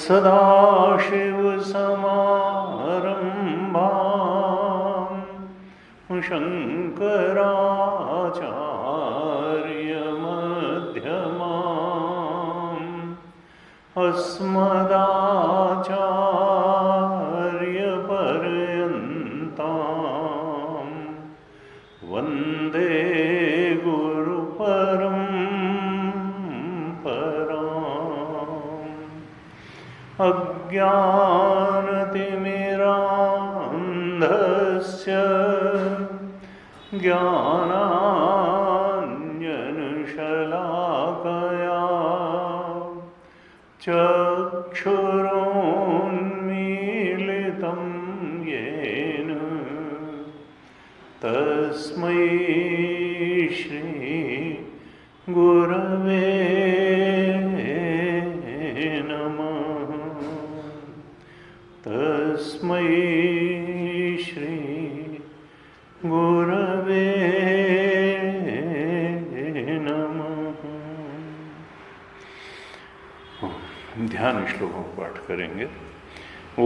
सदाशिवसमारम्भां शङ्कराचार्यमध्यमाम् अस्मदाचार्यपर्यन्तां वन्दे अज्ञानतिमिरान्धस्य ज्ञानाञ्जनशलाकया चक्षुरुन्मीलितं येन तस्मै श्री गुरवे तस्मै श्री गुरवे नमः। ध्यान श्लोकों को पाठ करेंगे।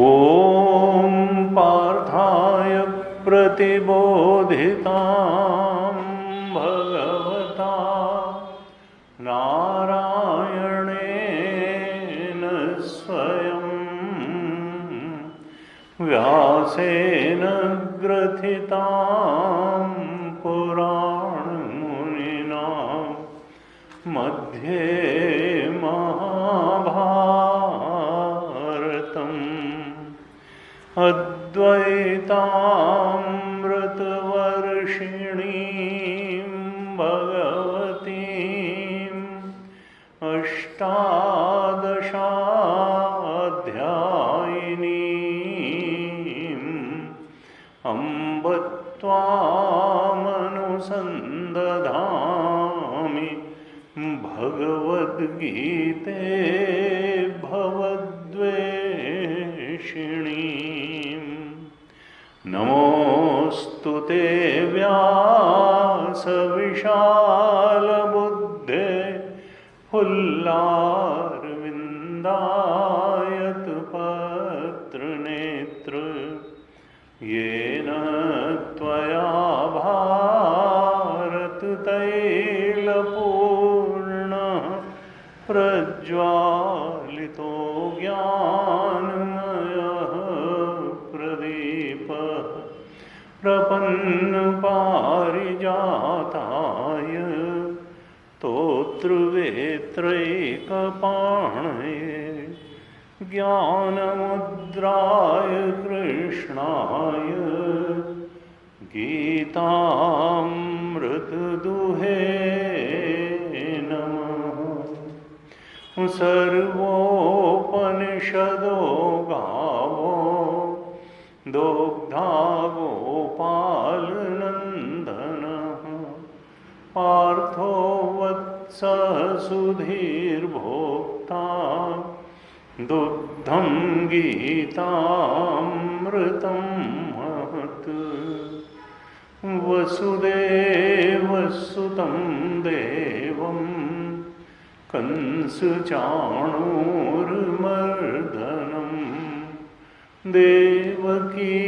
ओम पार्थाय प्रतिबोधितां भगवता नारायणेन स्वयं व्यासेन ग्रथितां पुराणमुनिना मध्ये महाभारतम् अद्वैतामृतवर्षिणीं भगवतीम् अष्टादशाध्यायिनीम् अम्ब त्वामनुसन्दधामि भगवद्गीते भवद्वेषिणीम् नमोऽस्तु ते व्यासविशालबुद्धे फुल्लारविन्दायतपत्रनेत्र येन त्वया भारततैलपूर्णः प्रज्वालितो ज्ञानमयः प्रदीपः प्रपन्नपारिजाताय स्तोत्रवेत्रैकपाणये ज्ञानमुद्राय कृष्णाय गीतामृतदुहे नमः। सर्वोपनिषदो गावो पार्थो वत्सः सुधीर्भोक्ता दुग्धं गीतामृतं महत् वसुदेवसुतं देवं कंसचाणूरमर्दनं देवकी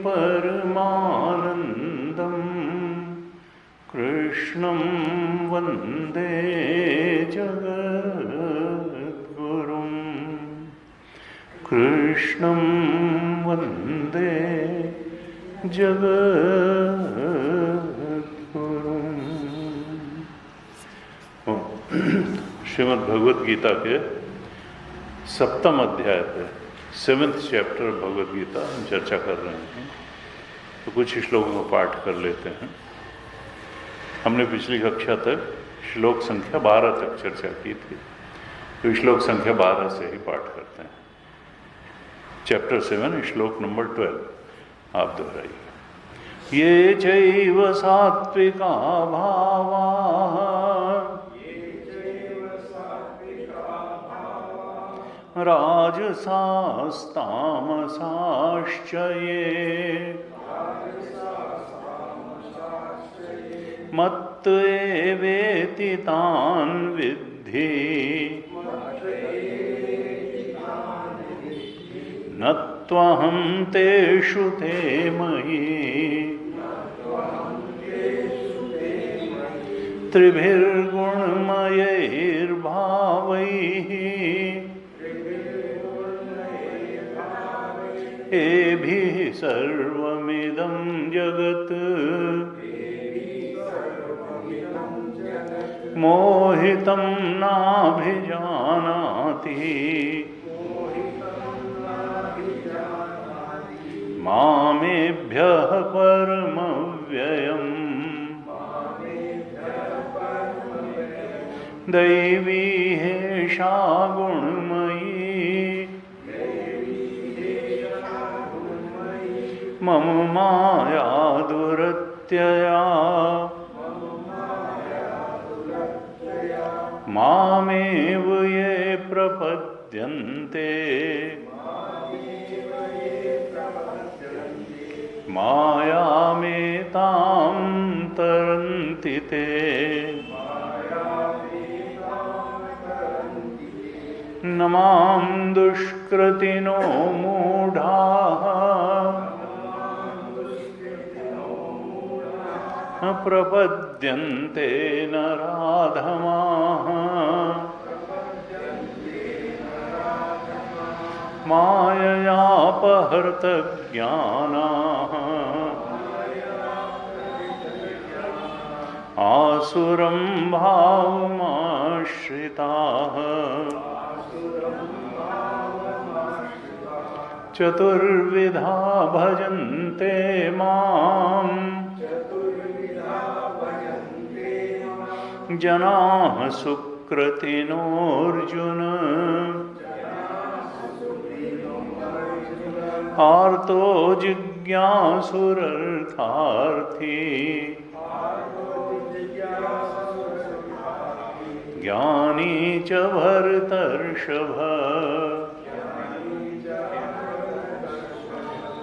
परमानन्दं कृष्णं वन्दे जगद्गुरुं कृष्णं वन्दे जगद्गुरुं। श्रीमद् भगवद गीता के सप्तम अध्याय पे 7th चैप्टर भगवद गीता हम चर्चा कर रहे हैं। तो कुछ श्लोकों को पाठ कर लेते हैं। हमने पिछली कक्षा तक श्लोक संख्या 12 तक चर्चा की थी, तो श्लोक संख्या 12 से ही पाठ करते हैं। चैप्टर 7 श्लोक नंबर 12 आप दोहराइए। ये चैव सात्विका भावा राजसास्तामसाश्च ये मत्त एवेति तान् विद्धि न त्वहं तेषु ते मयि त्रिभिर्गुणमयैर्भावैः एभिः सर्वमिदं जगत् मोहितं नाभिजानाति मामेभ्यः परमव्ययम् दैवी हेषा गुणमयी मम माया दुरत्यया मामेव ये प्रपद्यन्ते मायामेतां तरन्ति ते न मां दुष्कृतिनो मूढाः न प्रपद्यन्ते नराधमाः माययापहृतज्ञानाः आसुरं भावमाश्रिताः चतुर्विधा भजन्ते माम् जनाः सुकृतिनोऽर्जुन आर्तो जिज्ञासुरर्थार्थी ज्ञानी च भरतर्षभ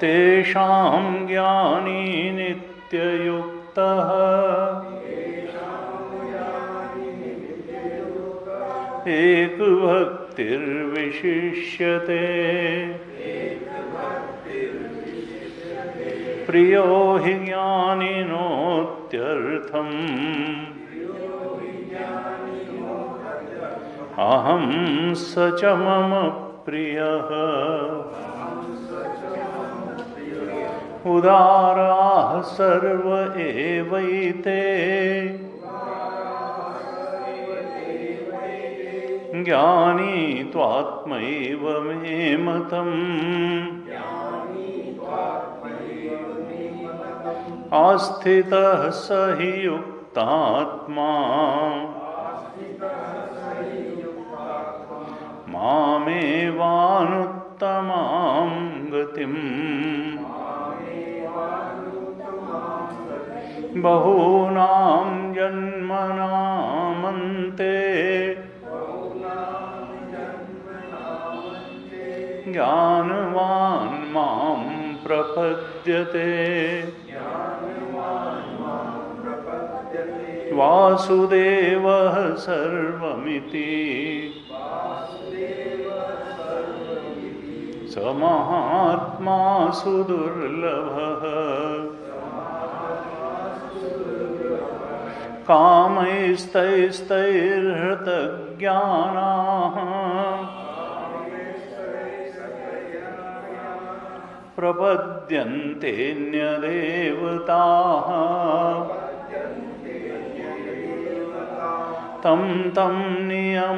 तेषां ज्ञानी नित्ययुक्तः एकभक्तिर्विशिष्यते प्रियो हि ज्ञानिनोत्यर्थम् अहं स च मम प्रियः उदाराः सर्व एवैते ज्ञानी त्वात्मैव मे मतम् आस्थितः स हि युक्तात्मा मामेवानुत्तमां गतिम् बहूनां जन्मनामन्ते ज्ञानवान् मां प्रपद्यते वासुदेवः सर्वमिति स महात्मा सुदुर्लभः कामैस्तैस्तैर्हृतज्ञानाः प्रपद्यन्तेऽन्यदेवताः तं तं नियममास्थाय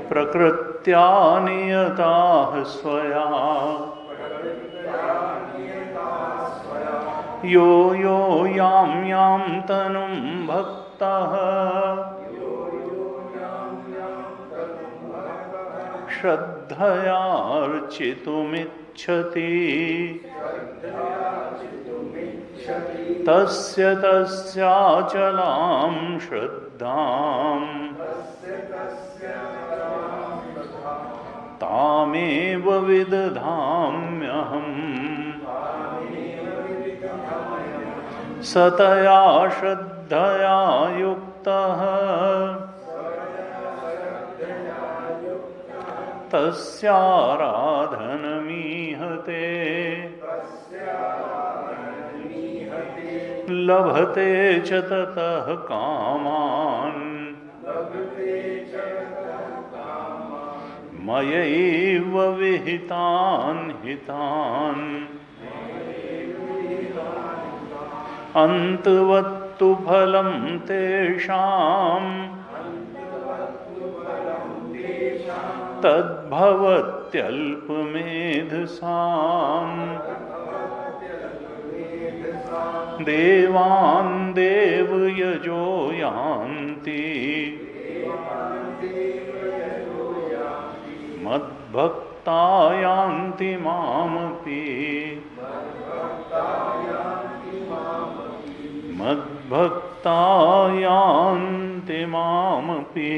प्रकृत्या नियताः स्वया यो यो यां यां तनुं भक्तः श्रद्धयार्चितुमिच्छति तस्य तस्याचलां श्रद्धाम् तामेव विदधाम्यहम् सतया श्रद्धया युक्तः तस्याराधनमीहते लभते च ततः कामान् मयैव विहितान् हितान् अन्तवत्तु फलं तेषाम् तद्भवत्यल्पमेधसाम् देवान् देवयजो यान्ति मद्भक्ता यान्ति मामपि मद्भक्ता यान्ति मामपि।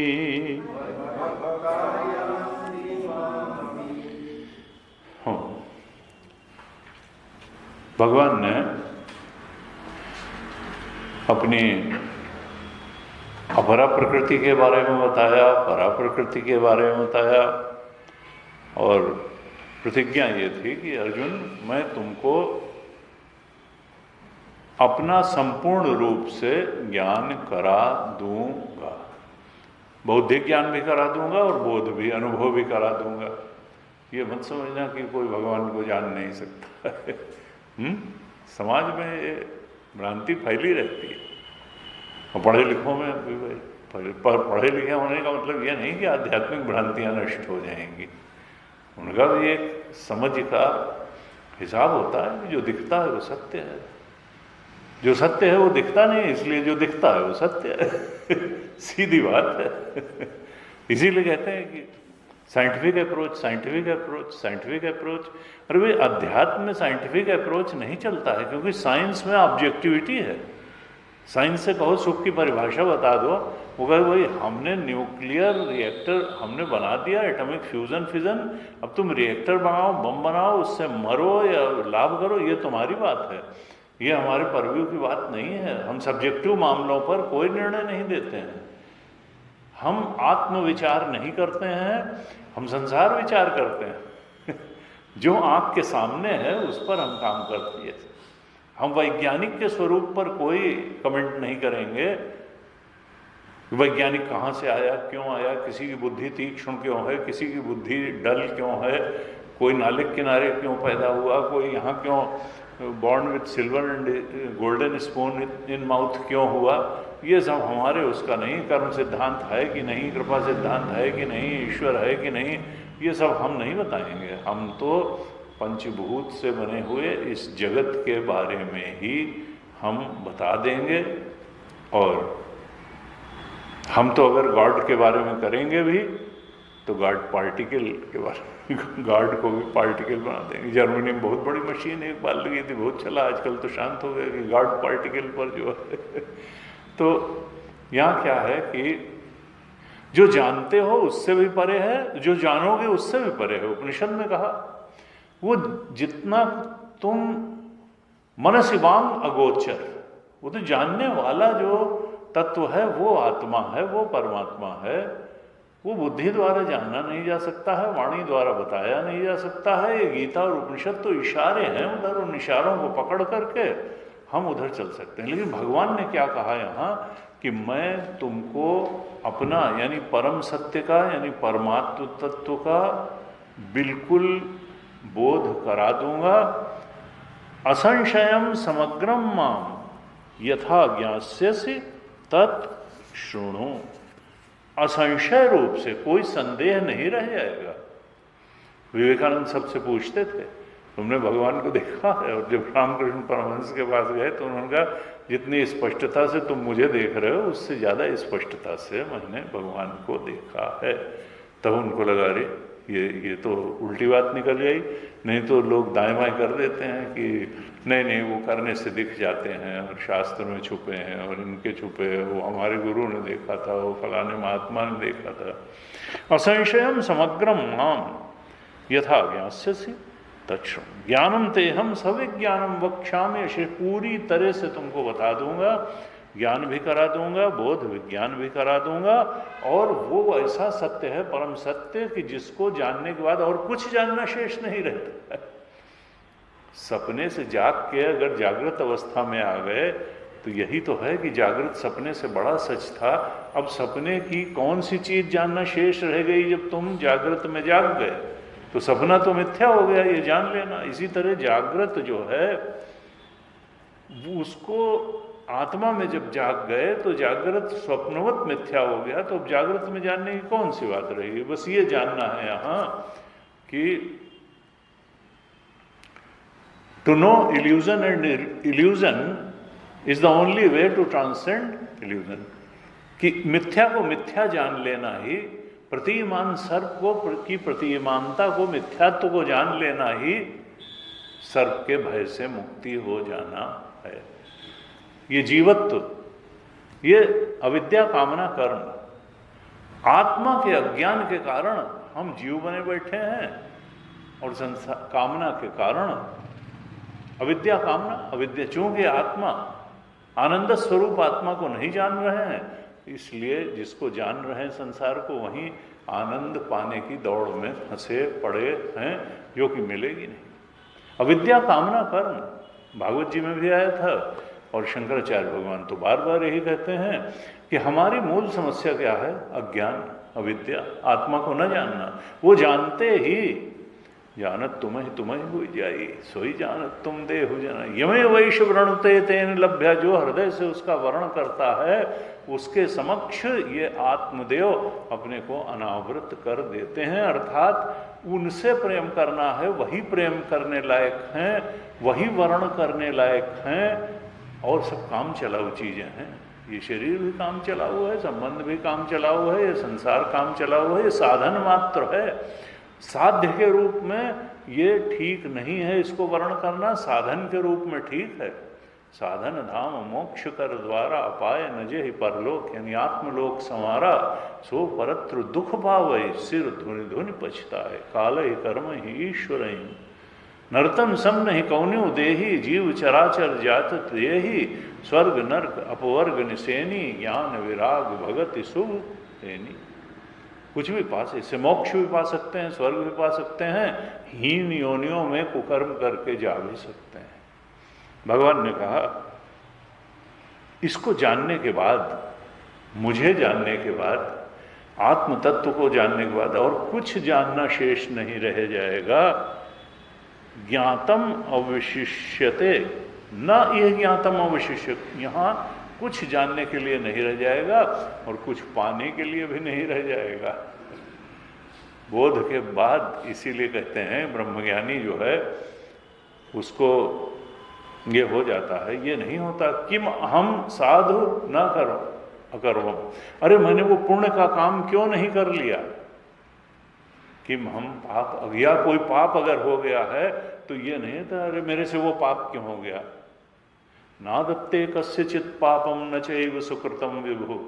भगवान ने अपनी अपरा प्रकृति के बारे में बताया, परा प्रकृति के बारे में बताया, और प्रतिज्ञा ये थी कि अर्जुन मैं तुमको अपना संपूर्ण रूप से ज्ञान करा दूंगा, बौद्धिक ज्ञान भी करा दूंगा और बोध भी, अनुभव भी करा दूंगा। ये मत समझना कि कोई भगवान को जान नहीं सकता है। समाज में ये भ्रांति फैली रहती है, और पढ़े लिखों में भी पढ़े लिखे होने का मतलब ये नहीं कि आध्यात्मिक भ्रांतियां नष्ट हो जाएंगी। उनका भी एक समझ का हिसाब होता है कि जो दिखता है वो सत्य है, जो सत्य है वो दिखता नहीं, इसलिए जो दिखता है वो सत्य है। सीधी बात है। इसीलिए कहते हैं कि scientific approach, scientific approach, scientific approach. अरे भाई अध्यात्म में साइंटिफिक अप्रोच नहीं चलता है, क्योंकि साइंस में ऑब्जेक्टिविटी है। साइंस से कहो सुख की परिभाषा बता दो, वो कहे भाई हमने न्यूक्लियर रिएक्टर हमने बना दिया, एटॉमिक फ्यूजन फिजन, अब तुम रिएक्टर बनाओ, बम बनाओ, उससे मरो या लाभ करो, ये तुम्हारी बात है, ये हमारे परव्यू की बात नहीं है। हम सब्जेक्टिव मामलों पर कोई निर्णय नहीं देते हैं, हम आत्मविचार नहीं करते हैं, हम संसार विचार करते हैं। जो आँख के सामने है उस पर हम काम करते हैं। हम वैज्ञानिक के स्वरूप पर कोई कमेंट नहीं करेंगे। वैज्ञानिक कहाँ से आया, क्यों आया, किसी की बुद्धि तीक्ष्ण क्यों है, किसी की बुद्धि डल क्यों है, कोई नाले किनारे क्यों पैदा हुआ, कोई यहाँ क्यों born with silver and golden spoon in mouth क्यों हुआ, ये सब हमारे उसका नहीं। कर्म सिद्धांत है कि नहीं, कृपा सिद्धांत है कि नहीं, ईश्वर है कि नहीं, ये सब हम नहीं बताएंगे। हम तो पंचभूत से बने हुए इस जगत के बारे में ही हम बता देंगे। और हम तो अगर गॉड के बारे में करेंगे भी तो गॉड पार्टिकल के बारे में, गॉड को भी पार्टिकल बना देंगे। जर्मनी में बहुत बड़ी मशीन एक बार लगी थी, बहुत चला, आजकल तो शांत हो गया कि गॉड पार्टिकल पर जो है। तो यहाँ क्या है कि जो जानते हो उससे भी परे है, जो जानोगे उससे भी परे है। उपनिषद में कहा वो जितना तुम मनसिवांग अगोचर, वो तो जानने वाला जो तत्व है वो आत्मा है, वो परमात्मा है। वो बुद्धि द्वारा जाना नहीं जा सकता है, वाणी द्वारा बताया नहीं जा सकता है। ये गीता और उपनिषद तो इशारे हैं उधर, उन इशारों को पकड़ करके हम उधर चल सकते हैं। लेकिन भगवान ने क्या कहा यहाँ कि मैं तुमको अपना यानी परम सत्य का यानी परमात्म तत्व का बिल्कुल बोध करा दूंगा। असंशयम समग्रम माम यथा ज्ञास्यसि तत् शृणु। असंशय रूप से कोई संदेह नहीं रह जाएगा। विवेकानंद सबसे पूछते थे तुमने भगवान को देखा है? और जब रामकृष्ण परमहंस के पास गए तो उन्होंने कहा जितनी स्पष्टता से तुम मुझे देख रहे हो उससे ज़्यादा स्पष्टता से मैंने भगवान को देखा है। तब उनको लगा रे ये तो उल्टी बात निकल गई। नहीं तो लोग दाएं बाएं कर देते हैं कि नहीं वो करने से दिख जाते हैं और शास्त्र में छुपे हैं और इनके छुपे हैं, वो हमारे गुरु ने देखा था, वो फलाने महात्मा ने देखा था। असंशयम समग्रम माम यथा ज्ञास्यसि तच्छृणु। ज्ञानम ते हम सविज्ञानम वक्ष्यामि। ऐसे पूरी तरह से तुमको बता दूंगा, ज्ञान भी करा दूंगा, बोध विज्ञान भी करा दूंगा। और वो ऐसा सत्य है, परम सत्य, कि जिसको जानने के बाद और कुछ जानना शेष नहीं रहता है। सपने से जाग के अगर जागृत अवस्था में आ गए तो यही तो है कि जागृत सपने से बड़ा सच था। अब सपने की कौन सी चीज जानना शेष रह गई? जब तुम जागृत में जाग गए तो सपना तो मिथ्या हो गया, ये जान लेना। इसी तरह जागृत जो है उसको आत्मा में जब जाग गए तो जागृत स्वप्नवत मिथ्या हो गया। तो अब जागृत में जानने की कौन सी बात रहेगी? बस ये जानना है यहाँ कि to know illusion and illusion is the only way to transcend illusion. कि मिथ्या को मिथ्या जान लेना ही, प्रतीयमान सर्प को की प्रतीयमानता को, मिथ्यात्व को जान लेना ही सर्प के भय से मुक्ति हो जाना है। ये जीवत्व, ये अविद्या कामना कर्म, आत्मा के अज्ञान के कारण हम जीव बने बैठे हैं और संसार कामना के कारण अविद्या कामना। अविद्या चूंकि आत्मा आनंद स्वरूप आत्मा को नहीं जान रहे हैं, इसलिए जिसको जान रहे हैं संसार को, वहीं आनंद पाने की दौड़ में फंसे पड़े हैं, जो कि मिलेगी नहीं। अविद्या कामना कर्म भागवत जी में भी आया था और शंकराचार्य भगवान तो बार बार यही कहते हैं कि हमारी मूल समस्या क्या है? अज्ञान, अविद्या, आत्मा को न जानना। वो जानते ही जानत तुम्हें हुई जाई, सोई जानत तुम देहु जना। यमे वैश वृणुते तेन लभ्या। जो हृदय से उसका वर्ण करता है उसके समक्ष ये आत्मदेव अपने को अनावृत कर देते हैं। अर्थात उनसे प्रेम करना है, वही प्रेम करने लायक हैं, वही वर्ण करने लायक हैं। और सब काम चलाऊ चीजें हैं। ये शरीर भी काम चलाऊ है, संबंध भी काम चलाऊ है, ये संसार काम चलाऊ है, ये साधन मात्र है। साध्य के रूप में ये ठीक नहीं है इसको वर्ण करना, साधन के रूप में ठीक है। साधन धाम मोक्ष कर द्वारा, अपाय न जे परलोक, यानी आत्मलोक संवारा। सो परत्र दुख पावै, सिर धुनि धुनि पछताए, काल ही कर्म ही ईश्वर ही। नर्तन सम नहीं कौन्यु देही, जीव चराचर जातत यही। स्वर्ग नर्क अपवर्ग निसेनी, ज्ञान विराग भगति शुभ देनी। कुछ भी पा सकते, इससे मोक्ष भी पा सकते हैं, स्वर्ग भी पा सकते हैं, हीन योनियों में कुकर्म करके जा भी सकते हैं। भगवान ने कहा इसको जानने के बाद, मुझे जानने के बाद, आत्म तत्व को जानने के बाद और कुछ जानना शेष नहीं रह जाएगा। ज्ञातम अवशिष्यते न, यह ज्ञातम अवशिष्य, यहाँ कुछ जानने के लिए नहीं रह जाएगा और कुछ पाने के लिए भी नहीं रह जाएगा। बोध के बाद इसीलिए कहते हैं ब्रह्मज्ञानी जो है उसको ये हो जाता है, ये नहीं होता किम हम साधु न करो अकर्वम। अरे मैंने वो पुण्य का काम क्यों नहीं कर लिया? कि हम पाप, या कोई पाप अगर हो गया है तो ये नहीं था अरे मेरे से वो पाप क्यों हो गया। नादत्ते कस्यचित् पापम न चैव सुकृतम विभु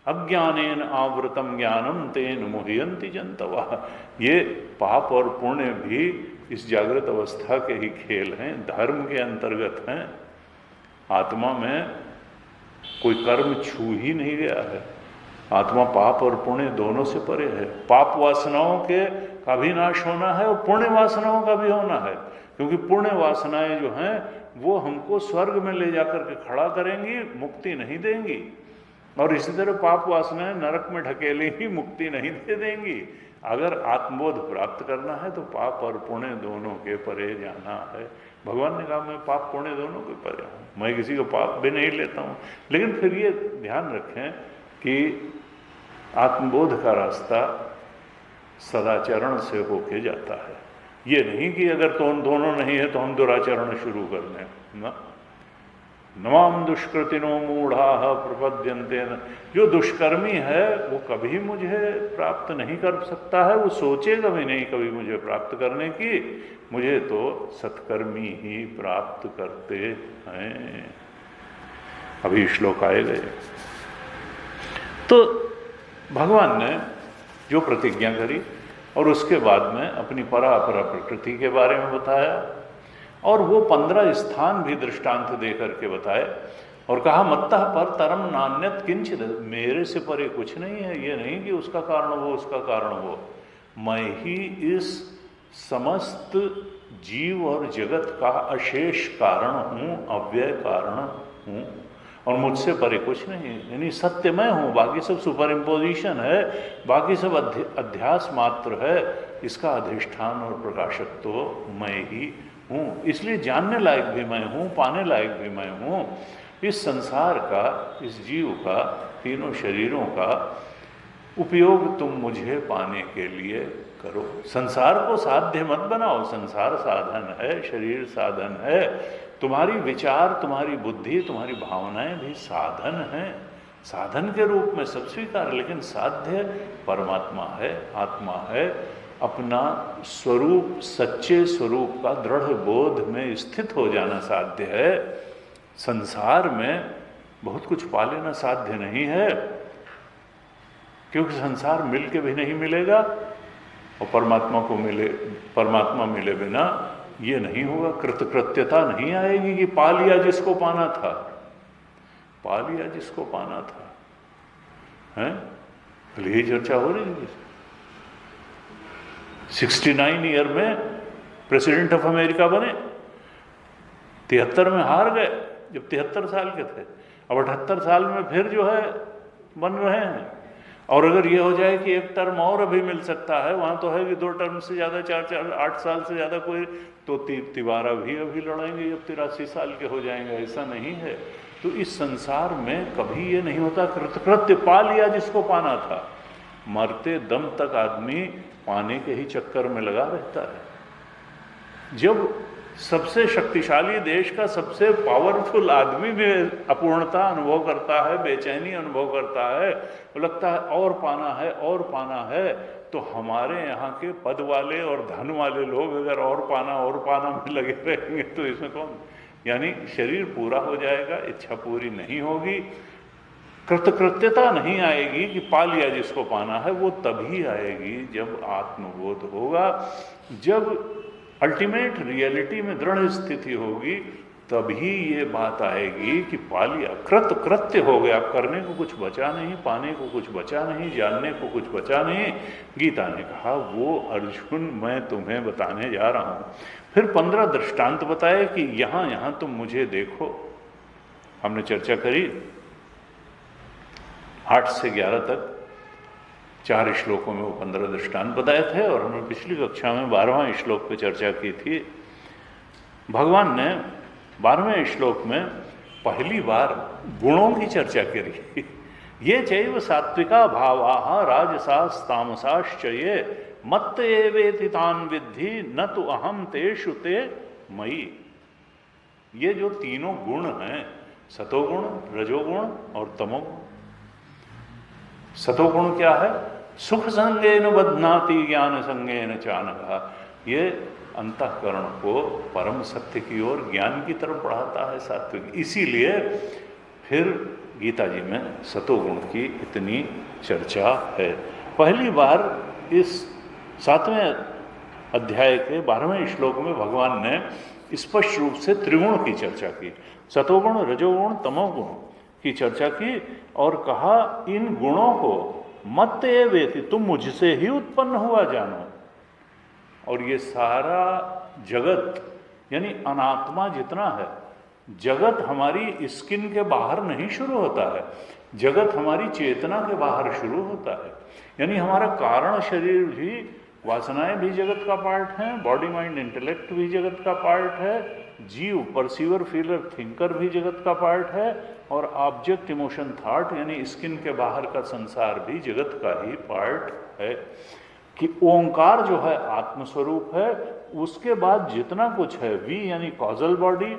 अज्ञानेन आवृतम ज्ञानम तेन मुह्यन्ति जन्तवः। ये पाप और पुण्य भी इस जागृत अवस्था के ही खेल हैं, धर्म के अंतर्गत हैं। आत्मा में कोई कर्म छू ही नहीं गया है। आत्मा पाप और पुण्य दोनों से परे है। पाप वासनाओं के का भी नाश होना है और पुण्य वासनाओं का भी होना है, क्योंकि पुण्य वासनाएं जो हैं वो हमको स्वर्ग में ले जाकर के खड़ा करेंगी, मुक्ति नहीं देंगी, और इसी तरह पाप वासनाएं नरक में ढकेलेंगी, मुक्ति नहीं दे देंगी। अगर आत्मबोध प्राप्त करना है तो पाप और पुण्य दोनों के परे जाना है। भगवान ने कहा मैं पाप पुण्य दोनों के परे हूँ, मैं किसी को पाप भी नहीं लेता हूँ। लेकिन फिर ये ध्यान रखें कि आत्मबोध का रास्ता सदाचरण से होके जाता है। ये नहीं कि अगर तो दोनों नहीं है तो हम दुराचरण शुरू कर दें ना। नमाम दुष्कृतिनो मूढ़ाः प्रपद्यन्ते न। जो दुष्कर्मी है वो कभी मुझे प्राप्त नहीं कर सकता है, वो सोचेगा भी नहीं कभी मुझे प्राप्त करने की। मुझे तो सत्कर्मी ही प्राप्त करते हैं। अभी श्लोक आएगा। तो भगवान ने जो प्रतिज्ञा करी और उसके बाद में अपनी परापरा प्रकृति के बारे में बताया, और वो 15 स्थान भी दृष्टांत दे करके बताए, और कहा मत्तः पर तरम नान्यत किंचित, मेरे से परे कुछ नहीं है। ये नहीं कि उसका कारण वो उसका कारण वो, मैं ही इस समस्त जीव और जगत का अशेष कारण हूँ, अव्यय कारण हूँ, और मुझसे परे कुछ नहीं। यानी सत्य मैं हूँ, बाकी सब सुपर इम्पोजिशन है, बाकी सब अध्यास मात्र है। इसका अधिष्ठान और प्रकाशक तो मैं ही हूँ। इसलिए जानने लायक भी मैं हूँ, पाने लायक भी मैं हूँ। इस संसार का, इस जीव का, तीनों शरीरों का उपयोग तुम मुझे पाने के लिए करो। संसार को साध्य मत बनाओ, संसार साधन है, शरीर साधन है, तुम्हारी विचार, तुम्हारी बुद्धि, तुम्हारी भावनाएं भी साधन हैं। साधन के रूप में सब स्वीकार, लेकिन साध्य परमात्मा है, आत्मा है। अपना स्वरूप, सच्चे स्वरूप का दृढ़ बोध में स्थित हो जाना साध्य है। संसार में बहुत कुछ पा लेना साध्य नहीं है, क्योंकि संसार मिल के भी नहीं मिलेगा, और परमात्मा मिले बिना ये नहीं होगा। कृतकृत्यता नहीं आएगी कि पा लिया जिसको पाना था, पा लिया जिसको पाना था, हैं? यही चर्चा हो रही है। 69 ईयर में प्रेसिडेंट ऑफ अमेरिका बने, 73 में हार गए जब 73 साल के थे। अब 78 साल में फिर जो है बन रहे हैं। और अगर ये हो जाए कि एक टर्म और अभी मिल सकता है, वहाँ तो है कि 2 टर्म से ज़्यादा, 8 साल से ज़्यादा कोई, तो तिवारा भी अभी लड़ेंगे जब 83 साल के हो जाएंगे। ऐसा नहीं है। तो इस संसार में कभी ये नहीं होता कृतकृत्य पा लिया जिसको पाना था। मरते दम तक आदमी पाने के ही चक्कर में लगा रहता है। जब सबसे शक्तिशाली देश का सबसे पावरफुल आदमी भी अपूर्णता अनुभव करता है, बेचैनी अनुभव करता है, तो लगता है और पाना है और पाना है, तो हमारे यहाँ के पद वाले और धन वाले लोग अगर और पाना में लगे रहेंगे तो इसमें कौन, यानी शरीर पूरा हो जाएगा, इच्छा पूरी नहीं होगी, कृतकृत्यता नहीं आएगी कि पा लिया जिसको पाना है। वो तभी आएगी जब आत्मबोध होगा, जब अल्टीमेट रियलिटी में दृढ़ स्थिति होगी, तभी ये बात आएगी कि पा लिया, कृत्य हो गया, करने को कुछ बचा नहीं, पाने को कुछ बचा नहीं, जानने को कुछ बचा नहीं। गीता ने कहा वो अर्जुन मैं तुम्हें बताने जा रहा हूँ। फिर 15 दृष्टांत बताए कि यहाँ यहाँ तुम मुझे देखो। हमने चर्चा करी 8 से 11 तक 4 श्लोकों में वो 15 दृष्टांत बताए थे, और हमने पिछली कक्षा में 12वां श्लोक पे चर्चा की थी। भगवान ने 12वें श्लोक में पहली बार गुणों की चर्चा करी। ये चैव सात्विका भावाः राजसास् तामसाश्च ये मत्त एवेति तान् विद्धि न तु अहम तेषु ते मयि। ये जो तीनों गुण हैं, सतोगुण, रजोगुण और तमोगुण। सतोगुण क्या है? सुख संगेन बध्नाति ज्ञान संगेन चानघा, ये अंतःकरण को परम सत्य की ओर, ज्ञान की तरफ बढ़ाता है सात्विक। इसीलिए फिर गीता जी में सतोगुण की इतनी चर्चा है। पहली बार इस 7वें अध्याय के 12वें श्लोक में भगवान ने स्पष्ट रूप से त्रिगुण की चर्चा की, सतोगुण, रजोगुण, तमोगुण की चर्चा की और कहा इन गुणों को मत एवेति, तुम मुझसे ही उत्पन्न हुआ जानो। और ये सारा जगत यानी अनात्मा जितना है, जगत हमारी स्किन के बाहर नहीं शुरू होता है, जगत हमारी चेतना के बाहर शुरू होता है। यानी हमारा कारण शरीर भी, वासनाएं भी जगत का पार्ट हैं, बॉडी माइंड इंटेलेक्ट भी जगत का पार्ट है, जीव परसीवर फीलर थिंकर भी जगत का पार्ट है, और ऑब्जेक्ट इमोशन थॉट यानी स्किन के बाहर का संसार भी जगत का ही पार्ट है। कि ओंकार जो है आत्मस्वरूप है, उसके बाद जितना कुछ है, वी यानी कॉजल बॉडी,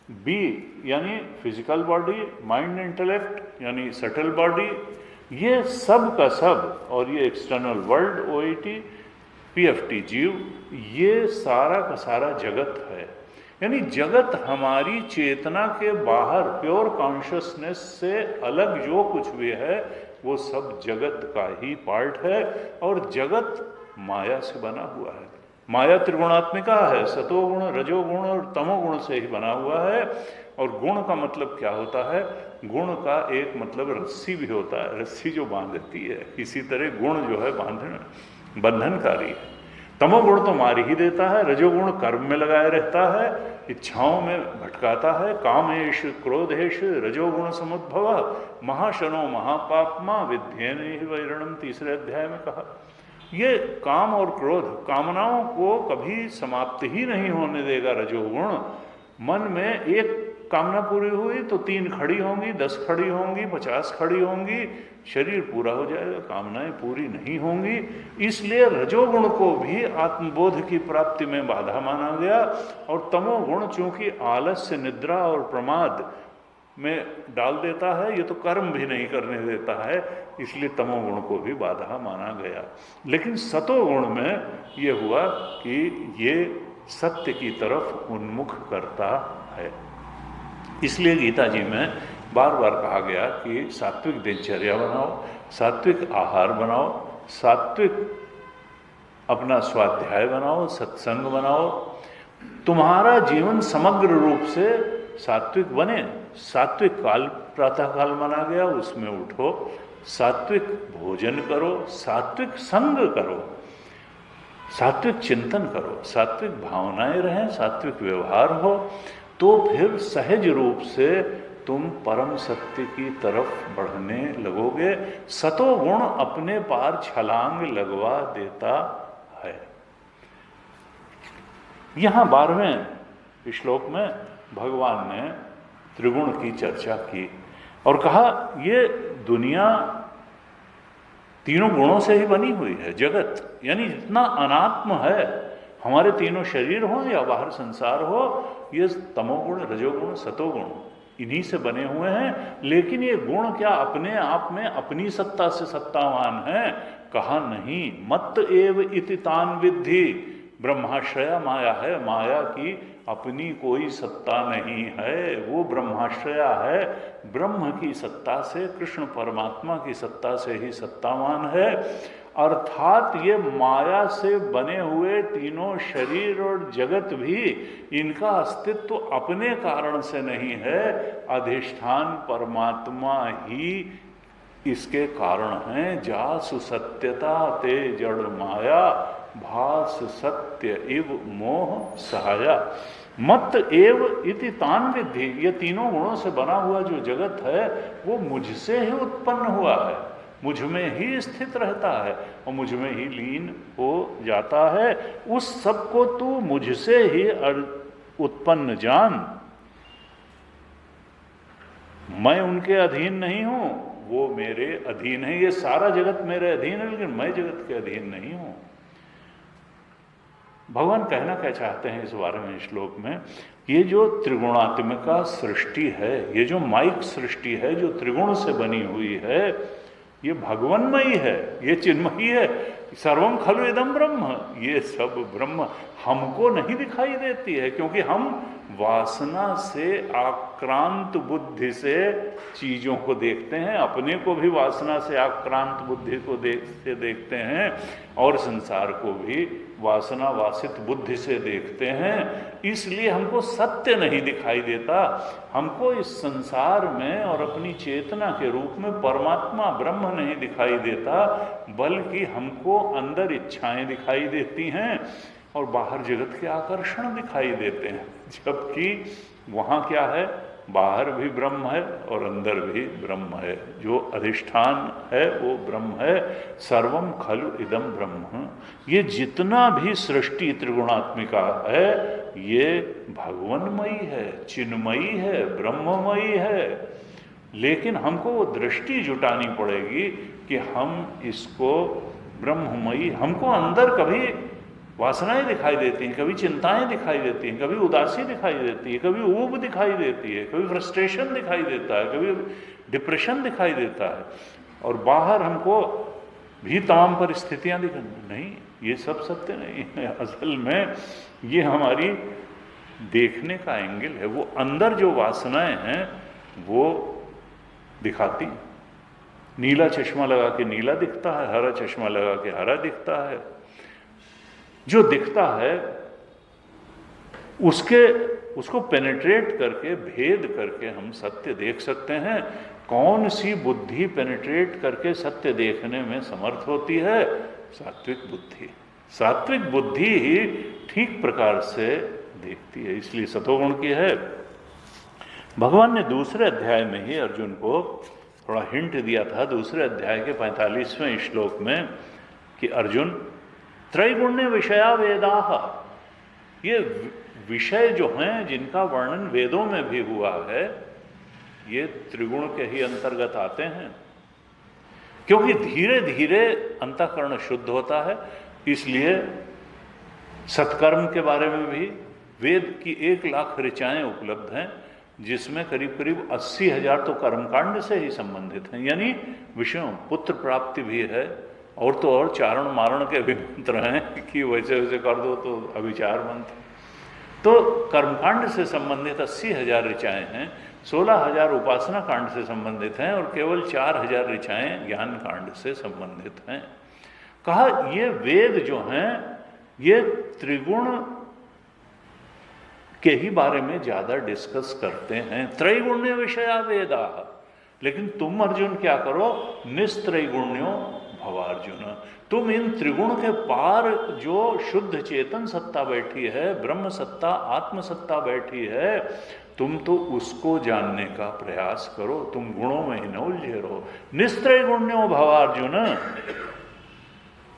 बी यानी फिजिकल बॉडी, माइंड इंटेलेक्ट यानी सटल बॉडी, ये सब का सब, और ये एक्सटर्नल वर्ल्ड ओईटी, पीएफटी जीव, ये सारा का सारा जगत है। यानी जगत हमारी चेतना के बाहर प्योर कॉन्शियसनेस से अलग जो कुछ भी है वो सब जगत का ही पार्ट है। और जगत माया से बना हुआ है, माया त्रिगुणात्मिका है, सतोगुण, रजोगुण और तमोगुण से ही बना हुआ है। और गुण का मतलब क्या होता है? गुण का एक मतलब रस्सी भी होता है, रस्सी जो बांधती है। इसी तरह गुण जो है बंधनकारी है। तमोगुण तो मार ही देता है, रजोगुण कर्म में लगाए रहता है, इच्छाओं में भटकाता है, कामेश क्रोधेश रजोगुण समुद्भव महाशनो महापापमा विध्येन ही वैरणम, 3 अध्याय में कहा। ये काम और क्रोध, कामनाओं को कभी समाप्त ही नहीं होने देगा रजोगुण। मन में एक कामना पूरी हुई तो 3 खड़ी होंगी, 10 खड़ी होंगी, 50 खड़ी होंगी, शरीर पूरा हो जाएगा, कामनाएं पूरी नहीं होंगी। इसलिए रजोगुण को भी आत्मबोध की प्राप्ति में बाधा माना गया। और तमोगुण चूंकि आलस्य, निद्रा और प्रमाद में डाल देता है, ये तो कर्म भी नहीं करने देता है, इसलिए तमोगुण को भी बाधा माना गया। लेकिन सतोगुण में ये हुआ कि ये सत्य की तरफ उन्मुख करता है। इसलिए गीता जी में बार बार कहा गया कि सात्विक दिनचर्या बनाओ, सात्विक आहार बनाओ, सात्विक अपना स्वाध्याय बनाओ, सत्संग बनाओ, तुम्हारा जीवन समग्र रूप से सात्विक बने। सात्विक काल प्रातः काल माना गया, उसमें उठो, सात्विक भोजन करो, सात्विक संग करो, सात्विक चिंतन करो, सात्विक भावनाएं रहें, सात्विक व्यवहार हो, तो फिर सहज रूप से तुम परम सत्य की तरफ बढ़ने लगोगे। सतोगुण अपने पार छलांग लगवा देता है। यहां 12वें श्लोक में भगवान ने त्रिगुण की चर्चा की और कहा ये दुनिया तीनों गुणों से ही बनी हुई है। जगत यानी जितना अनात्म है, हमारे तीनों शरीर हो या बाहर संसार हो, ये तमोगुण, रजोगुण, सतोगुण इन्हीं से बने हुए हैं। लेकिन ये गुण क्या अपने आप में अपनी सत्ता से सत्तावान है? कहा नहीं। मत एव इति तान विद्धि, ब्रह्माश्रया माया है, माया की अपनी कोई सत्ता नहीं है, वो ब्रह्माश्रया है, ब्रह्म की सत्ता से, कृष्ण परमात्मा की सत्ता से ही सत्तावान है। अर्थात ये माया से बने हुए तीनों शरीर और जगत भी, इनका अस्तित्व अपने कारण से नहीं है, अधिष्ठान परमात्मा ही इसके कारण हैं। जासु सत्यता ते जड़ माया, भास सत्य इव मोह सहाया। मत एव इति तान विद्धि, ये तीनों गुणों से बना हुआ जो जगत है वो मुझसे ही उत्पन्न हुआ है, मुझ में ही स्थित रहता है और मुझ में ही लीन हो जाता है। उस सब को तू मुझसे ही उत्पन्न जान। मैं उनके अधीन नहीं हूं, वो मेरे अधीन है। ये सारा जगत मेरे अधीन है, लेकिन मैं जगत के अधीन नहीं हूं। भगवान कहना क्या चाहते हैं इस 12वें श्लोक में? ये जो त्रिगुणात्मिका सृष्टि है, ये जो माइक सृष्टि है, जो त्रिगुण से बनी हुई है, ये भगवन्मयी है, ये चिन्मयी है, सर्वम खलु इदम ब्रह्म, ये सब ब्रह्म हमको नहीं दिखाई देती है, क्योंकि हम वासना से आक्रांत बुद्धि से चीजों को देखते हैं, अपने को भी वासना से आक्रांत बुद्धि को देखते हैं और संसार को भी वासना वासित बुद्धि से देखते हैं। इसलिए हमको सत्य नहीं दिखाई देता, हमको इस संसार में और अपनी चेतना के रूप में परमात्मा ब्रह्म नहीं दिखाई देता, बल्कि हमको अंदर इच्छाएं दिखाई देती हैं और बाहर जगत के आकर्षण दिखाई देते हैं। जबकि वहाँ क्या है, बाहर भी ब्रह्म है और अंदर भी ब्रह्म है, जो अधिष्ठान है वो ब्रह्म है। सर्वम खलु इदम ब्रह्म, ये जितना भी सृष्टि त्रिगुणात्मिका है ये भगवन्मयी है, चिन्मयी है, ब्रह्ममयी है। लेकिन हमको वो दृष्टि जुटानी पड़ेगी कि हम इसको ब्रह्ममयी, हमको अंदर कभी वासनाएं दिखाई देती हैं, कभी चिंताएं दिखाई देती हैं, कभी उदासी दिखाई देती है, कभी ऊब दिखाई देती है, कभी फ्रस्ट्रेशन दिखाई देता है, कभी डिप्रेशन दिखाई देता है, और बाहर हमको भी तमाम परिस्थितियां दिखाई। नहीं, ये सब सत्य नहीं है। असल में ये हमारी देखने का एंगल है। वो अंदर जो वासनाएं हैं वो दिखाती हैं। नीला चश्मा लगा के नीला दिखता है, हरा चश्मा लगा के हरा दिखता है। जो दिखता है उसको पेनिट्रेट करके, भेद करके हम सत्य देख सकते हैं। कौन सी बुद्धि पेनिट्रेट करके सत्य देखने में समर्थ होती है? सात्विक बुद्धि। सात्विक बुद्धि ही ठीक प्रकार से देखती है, इसलिए सतोगुण की है। भगवान ने दूसरे अध्याय में ही अर्जुन को थोड़ा हिंट दिया था, दूसरे अध्याय के 45वें श्लोक में, कि अर्जुन त्रैगुण्य विषया वेदाः, ये विषय जो हैं जिनका वर्णन वेदों में भी हुआ है ये त्रिगुण के ही अंतर्गत आते हैं। क्योंकि धीरे धीरे अंतःकरण शुद्ध होता है, इसलिए सत्कर्म के बारे में भी वेद की 1,00,000 ऋचाएं उपलब्ध हैं, जिसमें करीब करीब 80,000 तो कर्मकांड से ही संबंधित हैं, यानी विषयों, पुत्र प्राप्ति भी है, और तो और चारण मारण के भी मंत्र हैं कि वैसे वैसे कर दो तो अभिचार मंत्र। तो कर्मकांड से संबंधित 80,000 ऋचाएं हैं, 16,000 उपासना कांड से संबंधित हैं और केवल 4,000 ऋचाएं ज्ञान कांड से संबंधित हैं। कहा ये वेद जो हैं ये त्रिगुण के ही बारे में ज्यादा डिस्कस करते हैं। त्रैगुण्य विषया वेदा, लेकिन तुम अर्जुन क्या करो, निस्त्रैगुण्यो भवार्जुन, तुम इन त्रिगुण के पार जो शुद्ध चेतन सत्ता बैठी है, ब्रह्म सत्ता, आत्म सत्ता बैठी है, तुम तो उसको जानने का प्रयास करो, तुम गुणों में ही न उलझे रहो। निस्त्रैगुण्यो भवार्जुन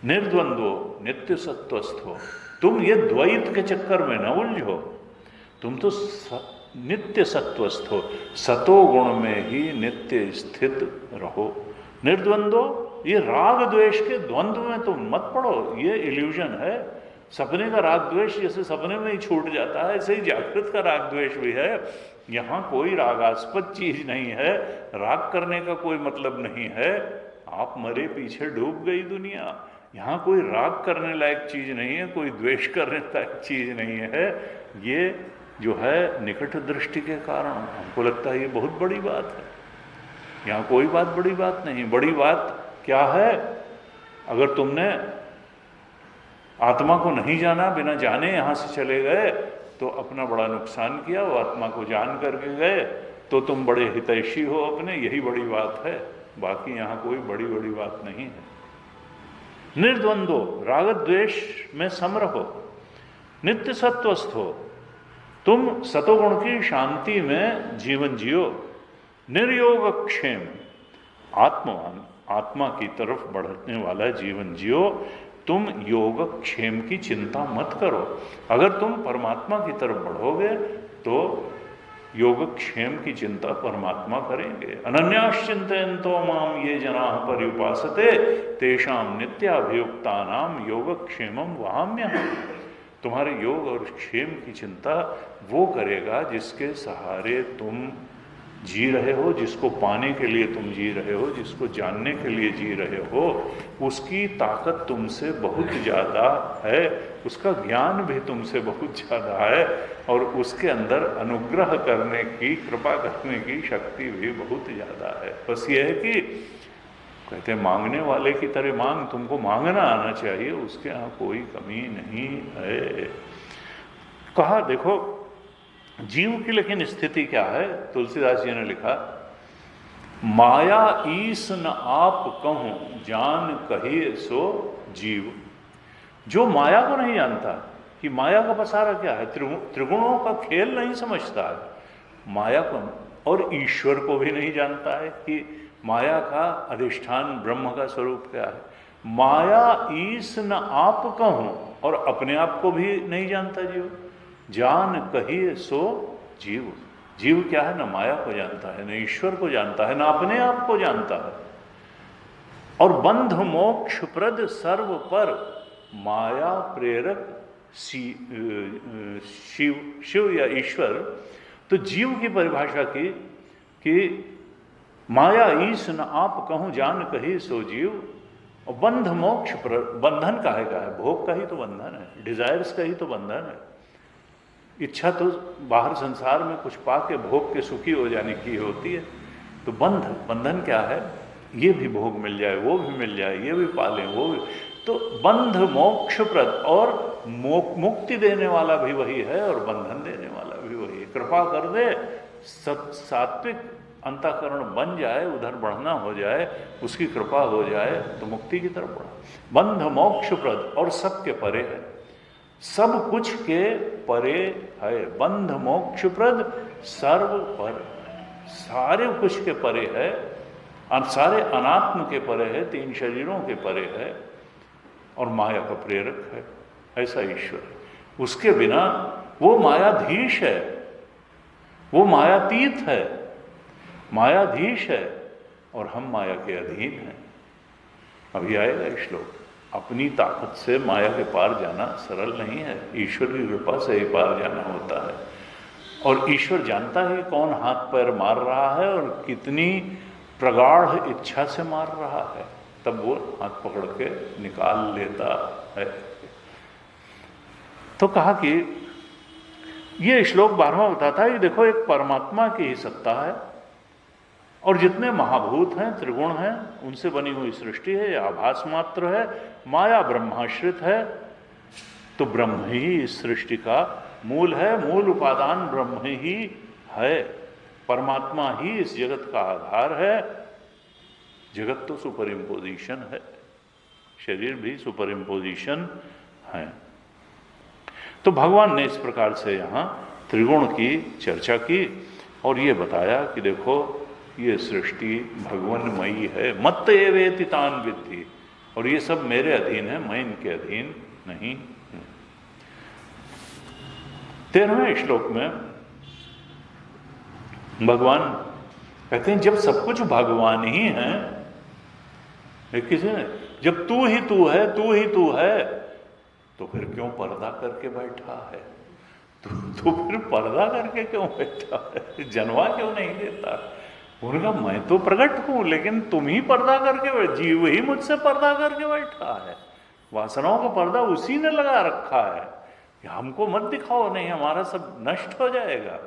निर्द्वंद्वो नित्य सत्वस्थो, तुम ये द्वैत के चक्कर में न उलझो, तुम तो नित्य सत्वस्थ हो, सतो गुण में ही नित्य स्थित रहो। निर्द्वंद्वो, ये राग द्वेष के द्वंद्व में तुम मत पड़ो, ये इल्यूजन है। सपने का राग द्वेष जैसे सपने में ही छूट जाता है, ऐसे ही जागृत का राग द्वेष भी है। यहाँ कोई रागास्पद चीज नहीं है, राग करने का कोई मतलब नहीं है। आप मरे पीछे डूब गई दुनिया, यहाँ कोई राग करने लायक चीज नहीं है, कोई द्वेष करने लायक चीज नहीं है। ये जो है निकट दृष्टि के कारण हमको लगता है ये बहुत बड़ी बात है। यहाँ कोई बात बड़ी बात नहीं। बड़ी बात क्या है, अगर तुमने आत्मा को नहीं जाना, बिना जाने यहाँ से चले गए तो अपना बड़ा नुकसान किया। वो आत्मा को जान करके गए तो तुम बड़े हितैषी हो अपने, यही बड़ी बात है। बाकी यहाँ कोई बड़ी बड़ी बात नहीं है। निर्द्वंद्वो, राग द्वेष में सम रहो, नित्य सत्वस्थ हो, तुम सतोगुण की शांति में जीवन जियो। निर्योग क्षेम, आत्मवान, आत्मा की तरफ बढ़ने वाला जीवन जियो। तुम योग क्षेम की चिंता मत करो। अगर तुम परमात्मा की तरफ बढ़ोगे तो योग क्षेम की चिंता परमात्मा करेंगे। अनन्याश्चिन्तयन्तो माम ये जनाः पर्युपासते तेषां नित्याभियुक्तानां योग क्षेमम वहाम्यहम्। तुम्हारे योग और क्षेम की चिंता वो करेगा जिसके सहारे तुम जी रहे हो, जिसको पाने के लिए तुम जी रहे हो, जिसको जानने के लिए जी रहे हो, उसकी ताकत तुमसे बहुत ज़्यादा है, उसका ज्ञान भी तुमसे बहुत ज़्यादा है, और उसके अंदर अनुग्रह करने की, कृपा करने की शक्ति भी बहुत ज़्यादा है। बस ये है कि कहते हैं मांगने वाले की तरह मांग, तुमको मांगना आना चाहिए, उसके यहाँ कोई कमी नहीं है। कहा देखो जीव की लेकिन स्थिति क्या है, तुलसीदास जी ने लिखा, माया ईस न आप कहूं जान कहिए सो जीव। जो माया को नहीं जानता कि माया का पसारा क्या है, त्रिगुणों का खेल नहीं समझता है माया को, और ईश्वर को भी नहीं जानता है कि माया का अधिष्ठान ब्रह्म का स्वरूप क्या है। माया ईस न आप कहूं, और अपने आप को भी नहीं जानता जीव। जान कहिए सो जीव। जीव क्या है, न माया को जानता है, न ईश्वर को जानता है, न अपने आप को जानता है। और बंध मोक्ष प्रद सर्व पर माया प्रेरक शिव या ईश्वर। तो जीव की परिभाषा की कि माया ईश न आप कहूं जान कही सो जीव। और बंध मोक्ष बंधन काहे का है, भोग का ही तो बंधन है, डिजायर्स का ही तो बंधन है। इच्छा तो बाहर संसार में कुछ पाके भोग के सुखी हो जाने की होती है। तो बंधन क्या है, ये भी भोग मिल जाए, वो भी मिल जाए, ये भी पालें, वो भी। तो बंध मोक्षप्रद, और मुक्ति देने वाला भी वही है और बंधन देने वाला भी वही है। कृपा कर दे, सात्विक अंतःकरण बन जाए, उधर बढ़ना हो जाए, उसकी कृपा हो जाए तो मुक्ति की तरफ बढ़ा। बंध मोक्षप्रद, और सबके परे है, सब कुछ के परे है। बंध मोक्षप्रद सर्व पर, सारे कुछ के परे है, सारे अनात्म के परे है, तीन शरीरों के परे है, और माया का प्रेरक है। ऐसा ईश्वर है। उसके बिना वो मायाधीश है, वो मायातीत है, मायाधीश है, और हम माया के अधीन हैं। अभी आएगा श्लोक। अपनी ताकत से माया के पार जाना सरल नहीं है, ईश्वर की कृपा से ही पार जाना होता है। और ईश्वर जानता है कौन हाथ पैर मार रहा है और कितनी प्रगाढ़ इच्छा से मार रहा है, तब वो हाथ पकड़ के निकाल लेता है। तो कहा कि ये श्लोक 12वां बताता है कि देखो एक परमात्मा की ही सत्ता है, और जितने महाभूत हैं, त्रिगुण हैं, उनसे बनी हुई सृष्टि है, यह आभास मात्र है, माया ब्रह्माश्रित है। तो ब्रह्म ही इस सृष्टि का मूल है, मूल उपादान ब्रह्म ही है, परमात्मा ही इस जगत का आधार है। जगत तो सुपर इम्पोजिशन है, शरीर भी सुपर इम्पोजिशन है। तो भगवान ने इस प्रकार से यहाँ त्रिगुण की चर्चा की और ये बताया कि देखो ये सृष्टि भगवन्मयी है, मत्त एवेति तान विद्धि, और ये सब मेरे अधीन है, मैं इनके अधीन नहीं हूं। 13वें श्लोक में भगवान कहते हैं जब सब कुछ भगवान ही है, किसी ने जब तू ही तू है, तू ही तू है, तो फिर क्यों पर्दा करके बैठा है? तो फिर पर्दा करके क्यों बैठा है? जन्मा क्यों नहीं देता? उनका मैं तो प्रकट हूं, लेकिन तुम ही पर्दा करके, जीव ही मुझसे पर्दा करके बैठा है। वासनाओं का पर्दा उसी ने लगा रखा है कि हमको मत दिखाओ, नहीं हमारा सब नष्ट हो जाएगा,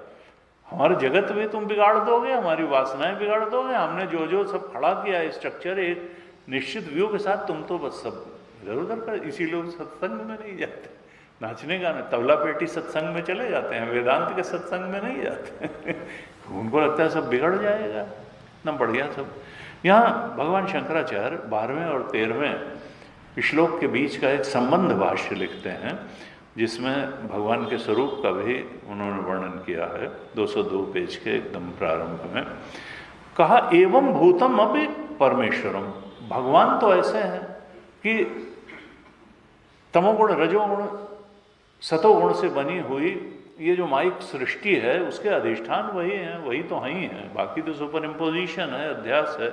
हमारे जगत भी तुम बिगाड़ दोगे, हमारी वासनाएं बिगाड़ दोगे। हमने जो जो सब खड़ा किया है स्ट्रक्चर एक निश्चित व्यू के साथ, तुम तो बस सब इधर उधर कर। इसी लोग सत्संग में नहीं जाते, नाचने गाने तबला पेटी सत्संग में चले जाते हैं, वेदांत के सत्संग में नहीं जाते उनको लगता है सब बिगड़ जाएगा, इतना बढ़िया सब। यहाँ भगवान शंकराचार्य 12वें और 13वें श्लोक के बीच का एक संबंध भाष्य लिखते हैं, जिसमें भगवान के स्वरूप का भी उन्होंने वर्णन किया है। 202 पेज के एकदम प्रारंभ में कहा, एवं भूतम अपि परमेश्वरम। भगवान तो ऐसे हैं कि तमोगुण रजोगुण सतोगुण से बनी हुई ये जो माइक सृष्टि है उसके अधिष्ठान वही हैं, वही तो हैं ही हैं, बाकी तो सुपर इम्पोजिशन है, अध्यास है।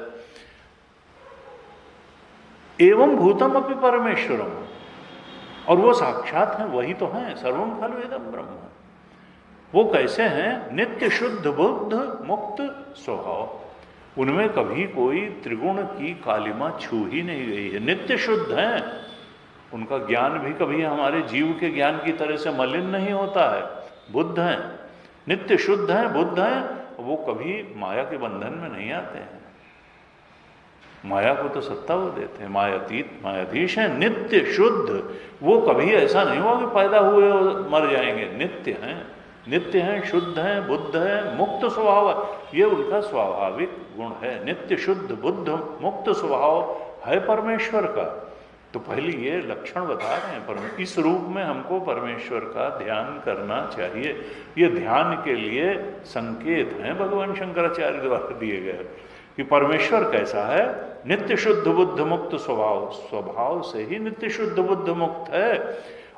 एवं भूतम अपि परमेश्वरम, और वो साक्षात हैं, वही तो हैं, सर्वम खलु इदं ब्रह्म। वो कैसे हैं? नित्य शुद्ध बुद्ध मुक्त स्वभाव, उनमें कभी कोई त्रिगुण की कालिमा छू ही नहीं गई है, नित्य शुद्ध हैं। उनका ज्ञान भी कभी हमारे जीव के ज्ञान की तरह से मलिन नहीं होता है। बुद्ध हैं, नित्य शुद्ध हैं, बुद्ध हैं, वो कभी माया के बंधन में नहीं आते हैं। माया को तो सत्ता वो देते हैं, मायातीत मायाधीश हैं, नित्य शुद्ध। वो कभी ऐसा नहीं हुआ कि पैदा हुए और मर जाएंगे, नित्य हैं, नित्य हैं, शुद्ध हैं, बुद्ध हैं, मुक्त स्वभाव है। ये उनका स्वाभाविक गुण है, नित्य शुद्ध बुद्ध मुक्त स्वभाव है परमेश्वर का। तो पहले ये लक्षण बता रहे हैं, इस रूप में हमको परमेश्वर का ध्यान करना चाहिए। ये ध्यान के लिए संकेत हैं भगवान शंकराचार्य द्वारा दिए गए कि परमेश्वर कैसा है? नित्य शुद्ध बुद्ध मुक्त स्वभाव, स्वभाव से ही नित्य शुद्ध बुद्ध मुक्त है।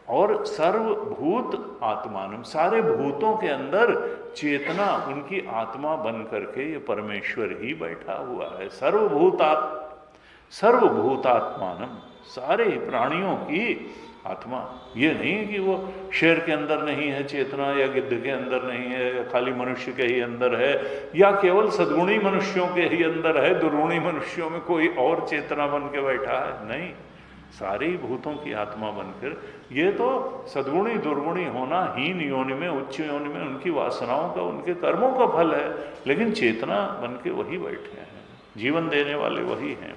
और सर्वभूत आत्मानम, सारे भूतों के अंदर चेतना उनकी आत्मा बन करके ये परमेश्वर ही बैठा हुआ है। सर्वभूतात्मानम, सारे प्राणियों की आत्मा। ये नहीं कि वो शेर के अंदर नहीं है चेतना, या गिद्ध के अंदर नहीं है, या खाली मनुष्य के ही अंदर है, या केवल सद्गुणी मनुष्यों के ही अंदर है, दुर्गुणी मनुष्यों में कोई और चेतना बन के बैठा है। नहीं, सारे ही भूतों की आत्मा बनकर। ये तो सद्गुणी दुर्गुणी होना हीन योनि में, उच्च योनि में उनकी वासनाओं का, उनके कर्मों का फल है, लेकिन चेतना बन के वही बैठे हैं, जीवन देने वाले वही हैं।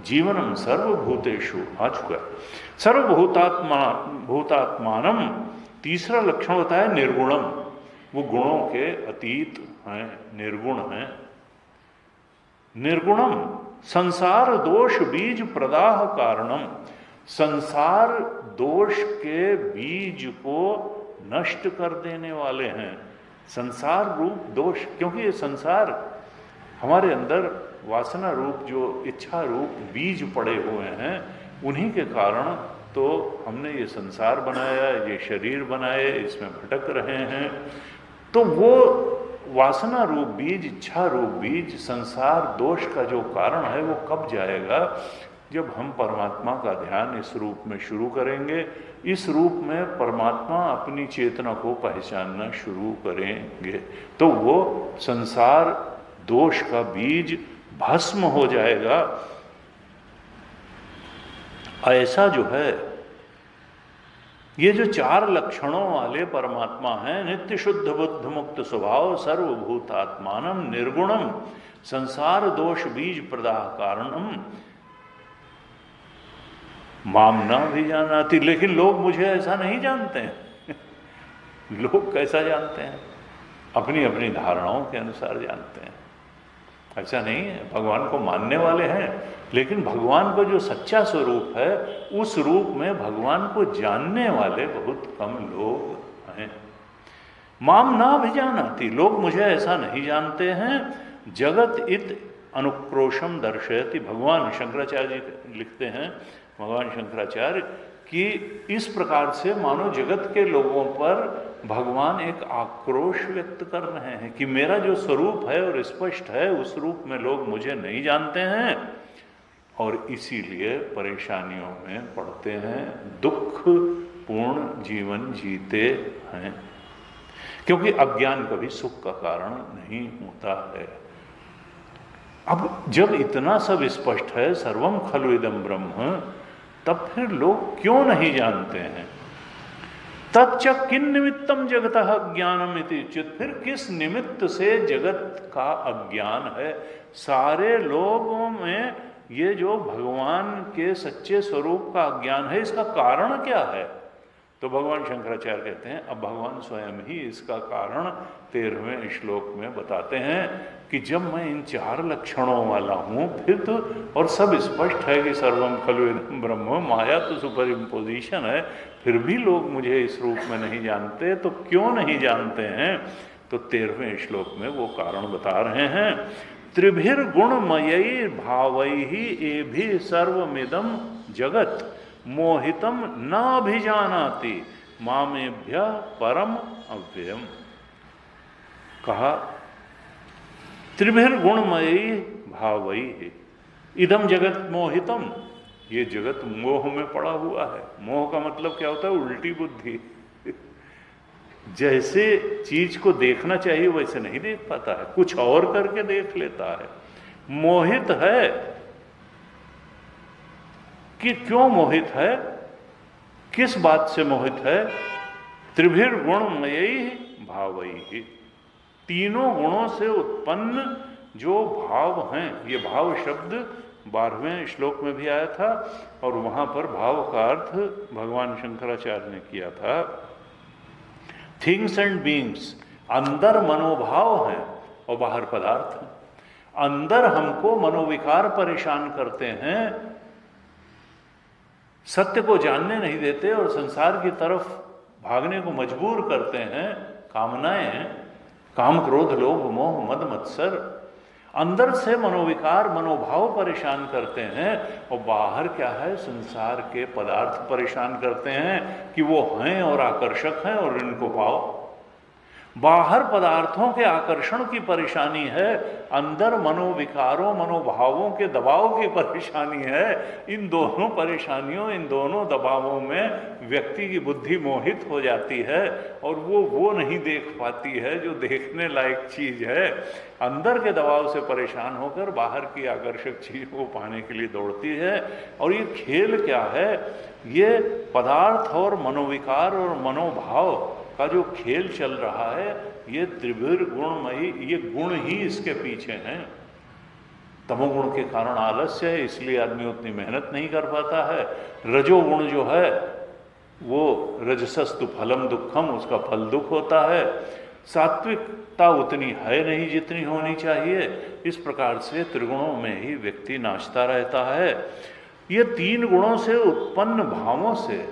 जीवनम सर्वभूतेषु, आ चुका है। भूतात्मानम, तीसरा लक्षण होता है निर्गुणम, वो गुणों के अतीत हैं, निर्गुण हैं। निर्गुणम संसार दोष बीज प्रदाह कारणम, संसार दोष के बीज को नष्ट कर देने वाले हैं। संसार रूप दोष, क्योंकि ये संसार हमारे अंदर वासना रूप, जो इच्छा रूप बीज पड़े हुए हैं, उन्हीं के कारण तो हमने ये संसार बनाया, ये शरीर बनाए, इसमें भटक रहे हैं। तो वो वासना रूप बीज, इच्छा रूप बीज, संसार दोष का जो कारण है, वो कब जाएगा? जब हम परमात्मा का ध्यान इस रूप में शुरू करेंगे। इस रूप में परमात्मा अपनी चेतना को पहचानना शुरू करेंगे, तो वो संसार दोष का बीज भस्म हो जाएगा। ऐसा जो है, ये जो चार लक्षणों वाले परमात्मा हैं, नित्य शुद्ध बुद्ध मुक्त स्वभाव, सर्वभूतात्मानम, निर्गुणम, संसार दोष बीज प्रदाह कारणम, माम न भी जानाति। लेकिन लोग मुझे ऐसा नहीं जानते हैं। लोग कैसा जानते हैं? अपनी अपनी धारणाओं के अनुसार जानते हैं। ऐसा नहीं है, भगवान को मानने वाले हैं, लेकिन भगवान का जो सच्चा स्वरूप है, उस रूप में भगवान को जानने वाले बहुत कम लोग हैं। माम ना भी जानाति, लोग मुझे ऐसा नहीं जानते हैं। जगत इत अनुक्रोशम दर्शयति, भगवान शंकराचार्य जी लिखते हैं, भगवान शंकराचार्य, कि इस प्रकार से मानो जगत के लोगों पर भगवान एक आक्रोश व्यक्त कर रहे हैं कि मेरा जो स्वरूप है और स्पष्ट है, उस रूप में लोग मुझे नहीं जानते हैं, और इसीलिए परेशानियों में पड़ते हैं, दुख पूर्ण जीवन जीते हैं, क्योंकि अज्ञान कभी सुख का कारण नहीं होता है। अब जब इतना सब स्पष्ट है, सर्वम खलु इदं ब्रह्म, तब फिर लोग क्यों नहीं जानते हैं? तच्च किन निमित्तम जगतः अज्ञानम इति उच्यते, फिर किस निमित्त से जगत का अज्ञान है? सारे लोगों में ये जो भगवान के सच्चे स्वरूप का अज्ञान है, इसका कारण क्या है? तो भगवान शंकराचार्य कहते हैं, अब भगवान स्वयं ही इसका कारण 13वें श्लोक में बताते हैं कि जब मैं इन चार लक्षणों वाला हूँ, फिर तो, और सब स्पष्ट है कि सर्वम खलु इदं ब्रह्म, माया तो सुपर इम्पोजिशन है, फिर भी लोग मुझे इस रूप में नहीं जानते। तो क्यों नहीं जानते हैं? तो 13वें श्लोक में वो कारण बता रहे हैं। त्रिभिर गुणमयी भावैहि एभि सर्वमिदं जगत मोहितम न अभिजानाति मामेभ्य परम अव्ययम। कहा त्रिभिर गुणमयी भावैहि इदम जगत मोहितम, ये जगत मोह में पड़ा हुआ है। मोह का मतलब क्या होता है? उल्टी बुद्धि। जैसे चीज को देखना चाहिए वैसे नहीं देख पाता है, कुछ और करके देख लेता है। मोहित है कि क्यों मोहित है, किस बात से मोहित है? त्रिभिर गुणमयी भावई, तीनों गुणों से उत्पन्न जो भाव हैं। ये भाव शब्द 12वें श्लोक में भी आया था और वहां पर भाव का अर्थ भगवान शंकराचार्य ने किया था। थिंग्स एंड बीइंग्स, अंदर मनोभाव है और बाहर पदार्थ है। अंदर हमको मनोविकार परेशान करते हैं, सत्य को जानने नहीं देते और संसार की तरफ भागने को मजबूर करते हैं। कामनाएं, काम क्रोध लोभ मोह मद मत्सर, अंदर से मनोविकार मनोभाव परेशान करते हैं और बाहर क्या है, संसार के पदार्थ परेशान करते हैं कि वो हैं और आकर्षक हैं और इनको पाओ। बाहर पदार्थों के आकर्षण की परेशानी है, अंदर मनोविकारों मनोभावों के दबाव की परेशानी है। इन दोनों परेशानियों, इन दोनों दबावों में व्यक्ति की बुद्धि मोहित हो जाती है और वो नहीं देख पाती है जो देखने लायक चीज है। अंदर के दबाव से परेशान होकर बाहर की आकर्षक चीज को पाने के लिए दौड़ती है। और ये खेल क्या है? ये पदार्थ और मनोविकार और मनोभाव का जो खेल चल रहा है, ये त्रिभिर गुणमयी, ये गुण ही इसके पीछे हैं। तमोगुण के कारण आलस्य है, इसलिए आदमी उतनी मेहनत नहीं कर पाता है। रजोगुण जो है वो रजसस्तु फलम दुखम, उसका फल दुख होता है। सात्विकता उतनी है नहीं जितनी होनी चाहिए। इस प्रकार से त्रिगुणों में ही व्यक्ति नाचता रहता है। ये तीन गुणों से उत्पन्न भावों से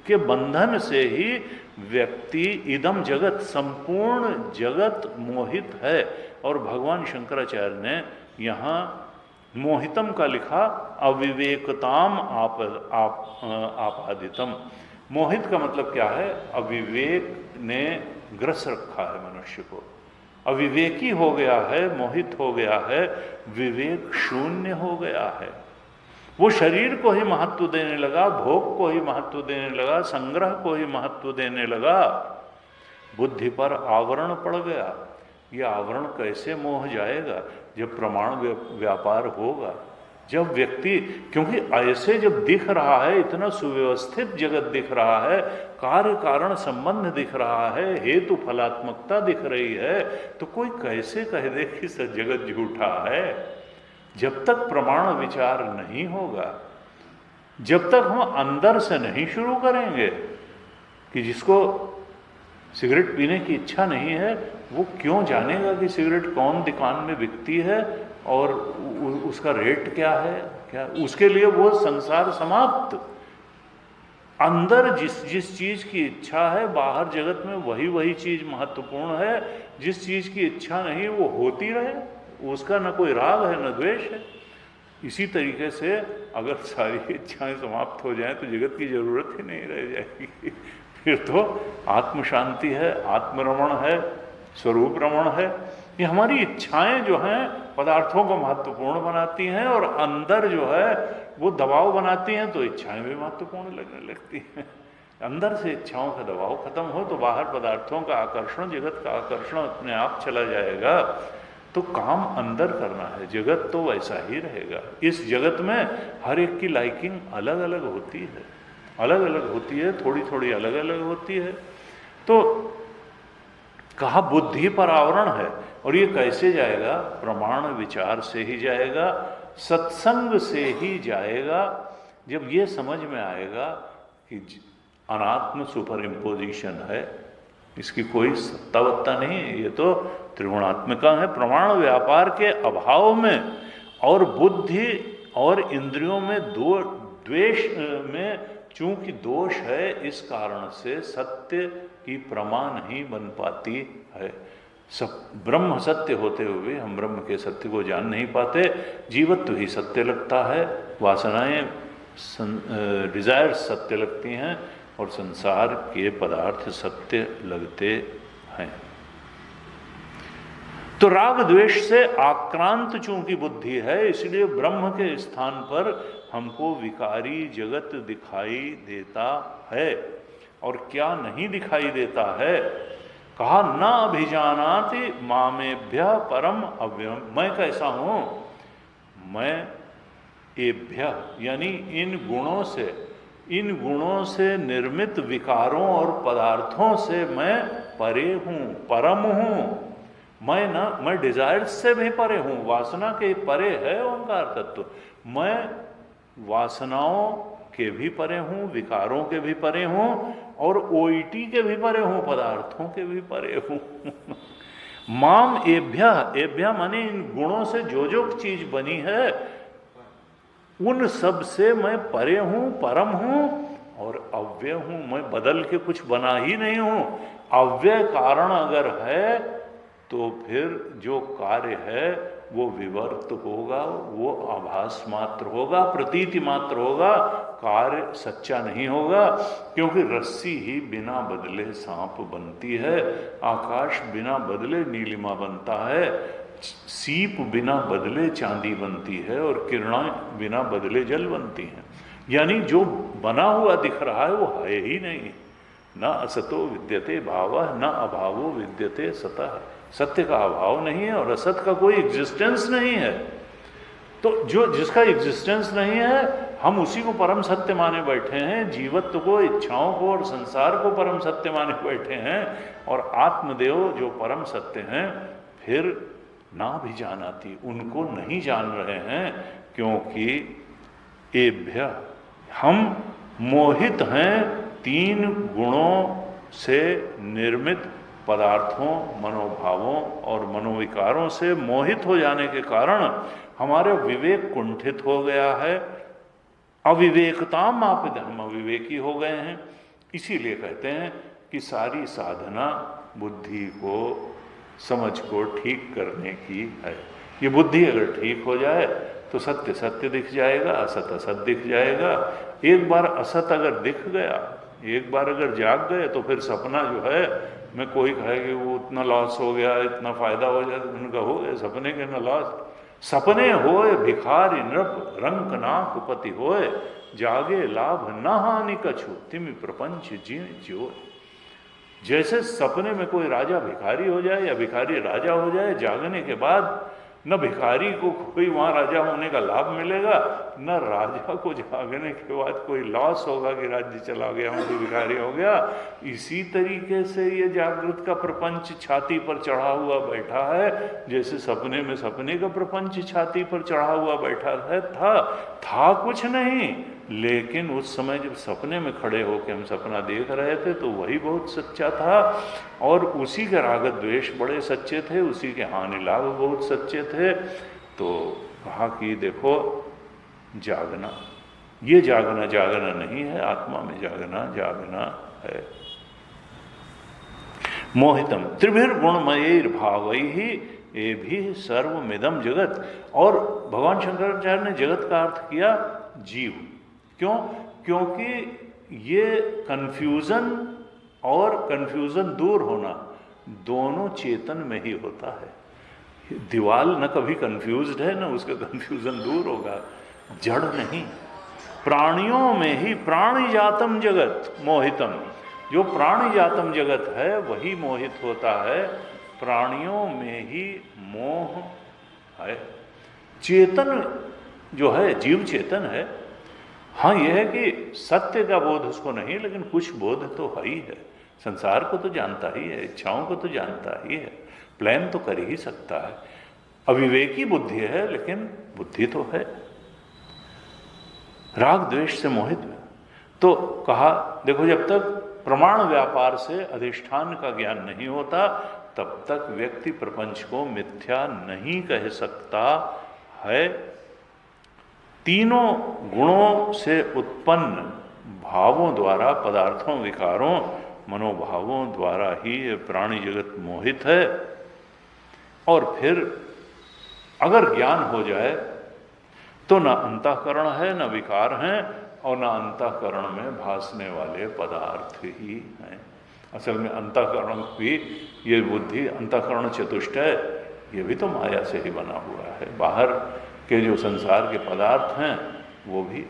के बंधन से ही व्यक्ति इदम जगत, संपूर्ण जगत मोहित है। और भगवान शंकराचार्य ने यहाँ मोहितम का लिखा अविवेकताम आपादितम। मोहित का मतलब क्या है? अविवेक ने ग्रस रखा है मनुष्य को, अविवेकी हो गया है, मोहित हो गया है, विवेक शून्य हो गया है। वो शरीर को ही महत्व देने लगा, भोग को ही महत्व देने लगा, संग्रह को ही महत्व देने लगा। बुद्धि पर आवरण पड़ गया। ये आवरण कैसे मोह जाएगा? जब प्रमाण व्यापार होगा, जब व्यक्ति, क्योंकि ऐसे जब दिख रहा है, इतना सुव्यवस्थित जगत दिख रहा है, कार्य कारण संबंध दिख रहा है, हेतु फलात्मकता दिख रही है, तो कोई कैसे कह दे कि सब जगत झूठा है? जब तक प्रमाण विचार नहीं होगा, जब तक हम अंदर से नहीं शुरू करेंगे कि जिसको सिगरेट पीने की इच्छा नहीं है वो क्यों जानेगा कि सिगरेट कौन दुकान में बिकती है और उसका रेट क्या है, क्या उसके लिए वो संसार समाप्त। अंदर जिस चीज की इच्छा है, बाहर जगत में वही चीज महत्वपूर्ण है। जिस चीज की इच्छा नहीं वो होती रहे, उसका न कोई राग है न द्वेष है। इसी तरीके से अगर सारी इच्छाएं समाप्त हो जाएं तो जगत की जरूरत ही नहीं रह जाएगी। फिर तो आत्म शांति है, आत्मरमण है, स्वरूप रमण है। ये हमारी इच्छाएं जो हैं पदार्थों को महत्वपूर्ण बनाती हैं और अंदर जो है वो दबाव बनाती हैं, तो इच्छाएं भी महत्वपूर्ण लगने लगती हैं। अंदर से इच्छाओं का दबाव खत्म हो तो बाहर पदार्थों का आकर्षण, जगत का आकर्षण अपने आप चला जाएगा। तो काम अंदर करना है, जगत तो वैसा ही रहेगा। इस जगत में हर एक की लाइकिंग अलग अलग होती है, अलग अलग होती है, थोड़ी थोड़ी अलग अलग होती है। तो कहा बुद्धि पर आवरण है, और ये कैसे जाएगा? प्रमाण विचार से ही जाएगा, सत्संग से ही जाएगा। जब ये समझ में आएगा कि अनात्म सुपर इम्पोजिशन है, इसकी कोई सत्तावत्ता नहीं है, ये तो त्रिगुणात्मिका है। प्रमाण व्यापार के अभाव में और बुद्धि और इंद्रियों में द्वेष में चूंकि दोष है, इस कारण से सत्य की प्रमा नहीं बन पाती है। सब ब्रह्म सत्य होते हुए हम ब्रह्म के सत्य को जान नहीं पाते। जीवत्व ही सत्य लगता है, वासनाएं डिजायर सत्य लगती हैं और संसार के पदार्थ सत्य लगते हैं। तो राग द्वेष से आक्रांत चूंकि बुद्धि है, इसलिए ब्रह्म के स्थान पर हमको विकारी जगत दिखाई देता है। और क्या नहीं दिखाई देता है। कहा न अभिजानाति मामेभ्य परम अव्ययम, मैं कैसा हूं, मैं एभ्य यानी इन गुणों से निर्मित विकारों और पदार्थों से मैं परे हूं, परम हूं। मैं डिजायर से भी परे हूं, वासना के परे है ओंकार तत्व। मैं वासनाओं के भी परे हूं, विकारों के भी परे हूं, और ओईटी के भी परे हूं, पदार्थों के भी परे हूं। माम एभ्या माने इन गुणों से जो जो चीज बनी है उन सब से मैं परे हूं, परम हूं और अव्यय हूं। मैं बदल के कुछ बना ही नहीं हूं। अव्यय कारण अगर है तो फिर जो कार्य है वो विवर्त होगा, वो आभास मात्र होगा, प्रतीति मात्र होगा, कार्य सच्चा नहीं होगा। क्योंकि रस्सी ही बिना बदले सांप बनती है, आकाश बिना बदले नीलिमा बनता है, सीप बिना बदले चांदी बनती है, और किरणें बिना बदले जल बनती हैं। यानी जो बना हुआ दिख रहा है वो है ही नहीं। न असतो विद्यते भावः न अभावो विद्यते सतः। सत्य का अभाव नहीं है और असत का कोई एग्जिस्टेंस नहीं है। तो जो जिसका एग्जिस्टेंस नहीं है हम उसी को परम सत्य माने बैठे हैं, जीवत्व को, इच्छाओं को और संसार को परम सत्य माने बैठे हैं। और आत्मदेव जो परम सत्य हैं फिर ना भी जानाती, उनको नहीं जान रहे हैं। क्योंकि एभ्य हम मोहित हैं तीन गुणों से निर्मित पदार्थों, मनोभावों और मनोविकारों से मोहित हो जाने के कारण हमारे विवेक कुंठित हो गया है। अविवेकता मापित, हम अविवेकी हो गए हैं। इसीलिए कहते हैं कि सारी साधना बुद्धि को, समझ को ठीक करने की है। ये बुद्धि अगर ठीक हो जाए तो सत्य सत्य दिख जाएगा, असत असत दिख जाएगा। एक बार असत अगर दिख गया, एक बार अगर जाग गए तो फिर सपना जो है, मैं कोई कहे कि वो इतना लॉस हो गया, इतना फायदा हो जाए, उनका हो गया सपने के न लॉस। सपने होए भिखारी नृप रंक नाक पति होए, जागे लाभ न हानि कछु तिमि प्रपंच ज्यो। जैसे सपने में कोई राजा भिखारी हो जाए या भिखारी राजा हो जाए, जागने के बाद न भिखारी को कोई वहां राजा होने का लाभ मिलेगा, न राजा को जागने के बाद कोई लॉस होगा कि राज्य चला गया, मतलब भिखारी हो गया। इसी तरीके से ये जागृत का प्रपंच छाती पर चढ़ा हुआ बैठा है, जैसे सपने में सपने का प्रपंच छाती पर चढ़ा हुआ बैठा है। था कुछ नहीं, लेकिन उस समय जब सपने में खड़े होकर हम सपना देख रहे थे तो वही बहुत सच्चा था, और उसी के राग द्वेष बड़े सच्चे थे, उसी के हानि लाभ बहुत सच्चे थे। तो कहा कि देखो जागना, ये जागना नहीं है, आत्मा में जागना है। मोहितम त्रिभिर गुणमयैर भावैहि एभि सर्वमिदं जगत। और भगवान शंकराचार्य ने जगत का अर्थ किया जीव। क्यों? क्योंकि ये कन्फ्यूजन और कन्फ्यूजन दूर होना दोनों चेतन में ही होता है। दीवाल न कभी कन्फ्यूज्ड है न उसका कन्फ्यूजन दूर होगा, जड़ नहीं। प्राणियों में ही प्राणी जातम जगत मोहितम, जो प्राणी जातम जगत है वही मोहित होता है। प्राणियों में ही मोह है। चेतन जो है जीव चेतन है। हाँ, यह है कि सत्य का बोध उसको नहीं, लेकिन कुछ बोध तो है ही है। संसार को तो जानता ही है, इच्छाओं को तो जानता ही है, प्लान तो कर ही सकता है। अविवेकी बुद्धि है, लेकिन बुद्धि तो है। राग द्वेष से मोहित है। तो कहा देखो, जब तक प्रमाण व्यापार से अधिष्ठान का ज्ञान नहीं होता तब तक व्यक्ति प्रपंच को मिथ्या नहीं कह सकता है। तीनों गुणों से उत्पन्न भावों द्वारा, पदार्थों, विकारों, मनोभावों द्वारा ही ये प्राणी जगत मोहित है। और फिर अगर ज्ञान हो जाए तो न अंतःकरण है, न विकार हैं, और न अंतःकरण में भासने वाले पदार्थ ही हैं। असल में अंतःकरण भी, ये बुद्धि अंतःकरण चतुष्टय, ये भी तो माया से ही बना हुआ है। बाहर के जो संसार के पदार्थ हैं वो भी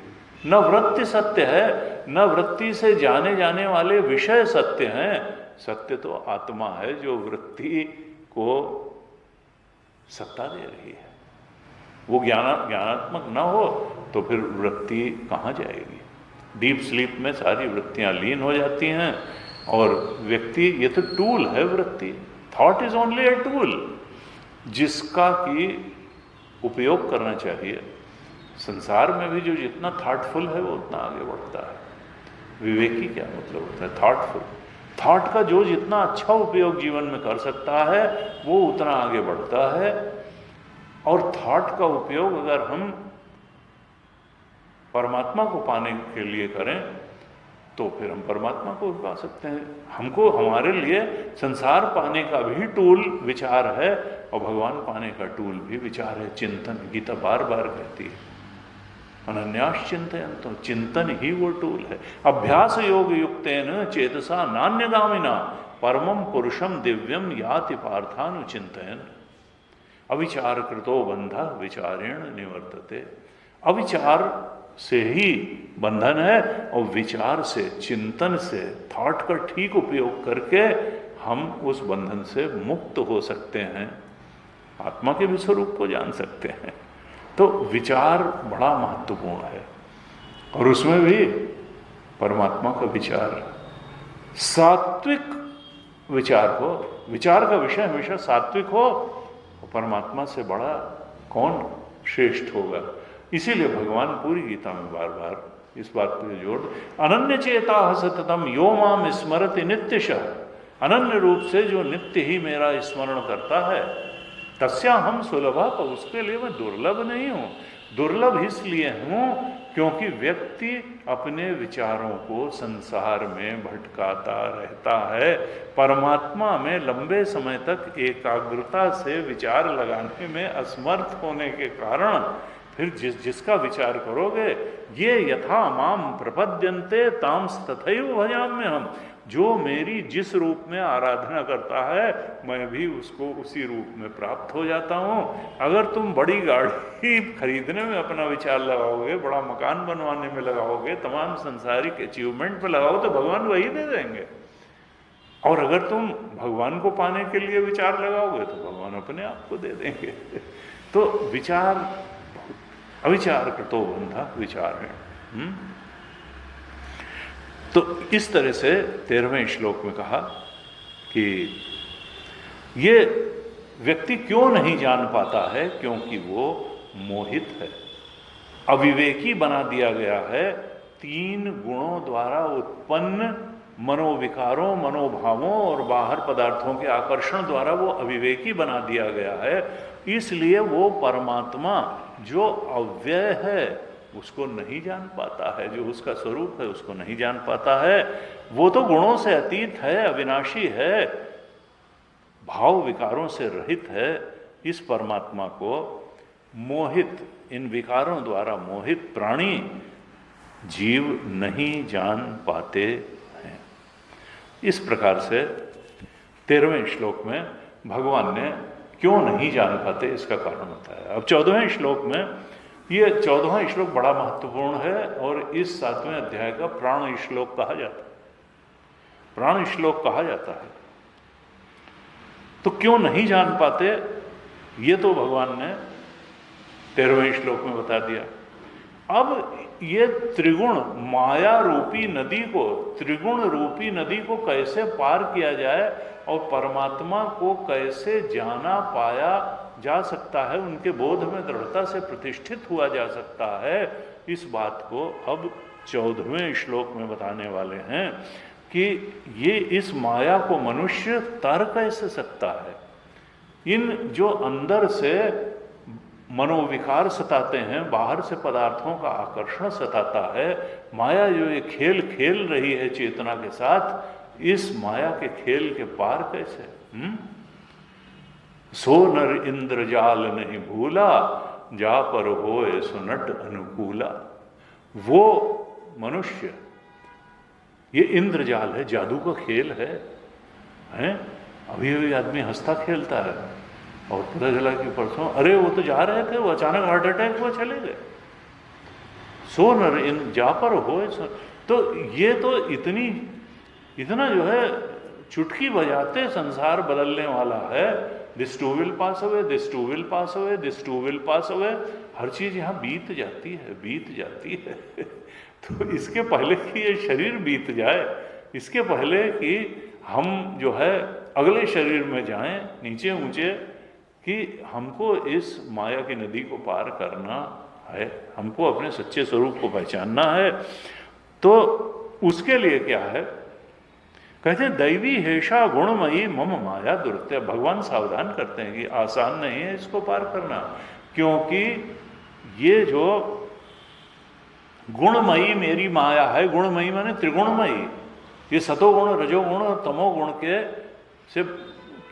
न वृत्ति सत्य है, न वृत्ति से जाने जाने वाले विषय सत्य हैं। सत्य तो आत्मा है जो वृत्ति को सत्ता दे रही है। वो ज्ञानात्मक न हो तो फिर वृत्ति कहाँ जाएगी? डीप स्लीप में सारी वृत्तियां लीन हो जाती हैं और व्यक्ति, ये तो टूल है वृत्ति, thought is only a tool, जिसका कि उपयोग करना चाहिए। संसार में भी जो जितना थॉटफुल है वो उतना आगे बढ़ता है। विवेकी क्या मतलब होता है? थॉटफुल। थॉट का जो जितना अच्छा उपयोग जीवन में कर सकता है वो उतना आगे बढ़ता है। और थॉट का उपयोग अगर हम परमात्मा को पाने के लिए करें तो फिर हम परमात्मा को भी पा सकते हैं। हमको, हमारे लिए संसार पाने का भी टूल विचार है और भगवान पाने का टूल भी विचार है, चिंतन। गीता बार बार कहती है अनन्यास चिंतयन्तो, चिंतन ही वो टूल है। अभ्यास योग युक्तेन चेतसा नान्यगामिना परमं पुरुषम दिव्यम याति पार्थानुचिंतयन्। अविचार कृतो बंधा विचारेण निवर्तते। अविचार से ही बंधन है और विचार से, चिंतन से, थॉट का ठीक उपयोग करके हम उस बंधन से मुक्त हो सकते हैं, आत्मा के भी स्वरूप को जान सकते हैं। तो विचार बड़ा महत्वपूर्ण है और उसमें भी परमात्मा का विचार, सात्विक विचार हो। विचार का विषय हमेशा सात्विक हो और परमात्मा से बड़ा कौन श्रेष्ठ होगा। इसीलिए भगवान पूरी गीता में बार बार इस बात को जोड़, अनन्य चेता सततम यो माम स्मरति नित्यशः, अनन्य रूप से जो नित्य ही मेरा स्मरण करता है, तस्या हम सुलभा, तो उसके लिए मैं दुर्लभ नहीं हूं। दुर्लभ इसलिए हूं क्योंकि व्यक्ति अपने विचारों को संसार में भटकाता रहता है। परमात्मा में लंबे समय तक एकाग्रता से विचार लगाने में असमर्थ होने के कारण फिर जिसका विचार करोगे, ये यथा माम प्रपद्यन्ते तांस तथैव भजाम्यहम्, जो मेरी जिस रूप में आराधना करता है मैं भी उसको उसी रूप में प्राप्त हो जाता हूँ। अगर तुम बड़ी गाड़ी खरीदने में अपना विचार लगाओगे, बड़ा मकान बनवाने में लगाओगे, तमाम संसारिक अचीवमेंट पे लगाओ तो भगवान वही दे देंगे। और अगर तुम भगवान को पाने के लिए विचार लगाओगे तो भगवान अपने आप को दे देंगे। तो विचार, अविचार कृतो बंधा विचार है। तो इस तरह से 13वें श्लोक में कहा कि ये व्यक्ति क्यों नहीं जान पाता है, क्योंकि वो मोहित है, अविवेकी बना दिया गया है। 3 गुणों द्वारा उत्पन्न मनोविकारों, मनोभावों और बाहर पदार्थों के आकर्षण द्वारा वो अविवेकी बना दिया गया है। इसलिए वो परमात्मा जो अव्यय है उसको नहीं जान पाता है, जो उसका स्वरूप है उसको नहीं जान पाता है। वो तो गुणों से अतीत है, अविनाशी है, भाव विकारों से रहित है। इस परमात्मा को मोहित, इन विकारों द्वारा मोहित प्राणी जीव नहीं जान पाते हैं। इस प्रकार से 13वें श्लोक में भगवान ने क्यों नहीं जान पाते इसका कारण बताया। अब 14वें श्लोक में, ये 14वां श्लोक बड़ा महत्वपूर्ण है और इस 7वें अध्याय का प्राण श्लोक कहा जाता है, प्राण श्लोक कहा जाता है। तो क्यों नहीं जान पाते ये तो भगवान ने 13वें श्लोक में बता दिया। अब ये त्रिगुण माया रूपी नदी को, त्रिगुण रूपी नदी को कैसे पार किया जाए और परमात्मा को कैसे जाना पाया जा सकता है, उनके बोध में दृढ़ता से प्रतिष्ठित हुआ जा सकता है, इस बात को अब 14वें श्लोक में बताने वाले हैं कि ये इस माया को मनुष्य तर कैसे सकता है। इन जो अंदर से मनोविकार सताते हैं, बाहर से पदार्थों का आकर्षण सताता है, माया जो ये खेल खेल रही है चेतना के साथ, इस माया के खेल के पार कैसे? सो नर इंद्रजाल नहीं भूला, जा पर होए सुनट अनुकूला। वो मनुष्य, ये इंद्रजाल है, जादू का खेल है, हैं? अभी अभी आदमी हंसता खेलता है और पता चला कि परसों अरे वो तो जा रहे थे, वो अचानक हार्ट अटैक हुआ चले गए। सो नर इन जा पर होए, तो ये तो इतना जो है चुटकी बजाते संसार बदलने वाला है। This too will pass away, this too will pass away, this too will pass away, हर चीज यहाँ बीत जाती है तो इसके पहले कि ये शरीर बीत जाए, इसके पहले कि हम जो है अगले शरीर में जाएं नीचे ऊंचे, कि हमको इस माया की नदी को पार करना है, हमको अपने सच्चे स्वरूप को पहचानना है। तो उसके लिए क्या है, कहते हैं दैवी हेषा गुणमयी मम माया दुर्त्य। भगवान सावधान करते हैं कि आसान नहीं है इसको पार करना, क्योंकि ये जो गुणमयी मेरी माया है, गुणमयी माने त्रिगुणमयी, ये सतोगुण रजोगुण और तमोगुण के से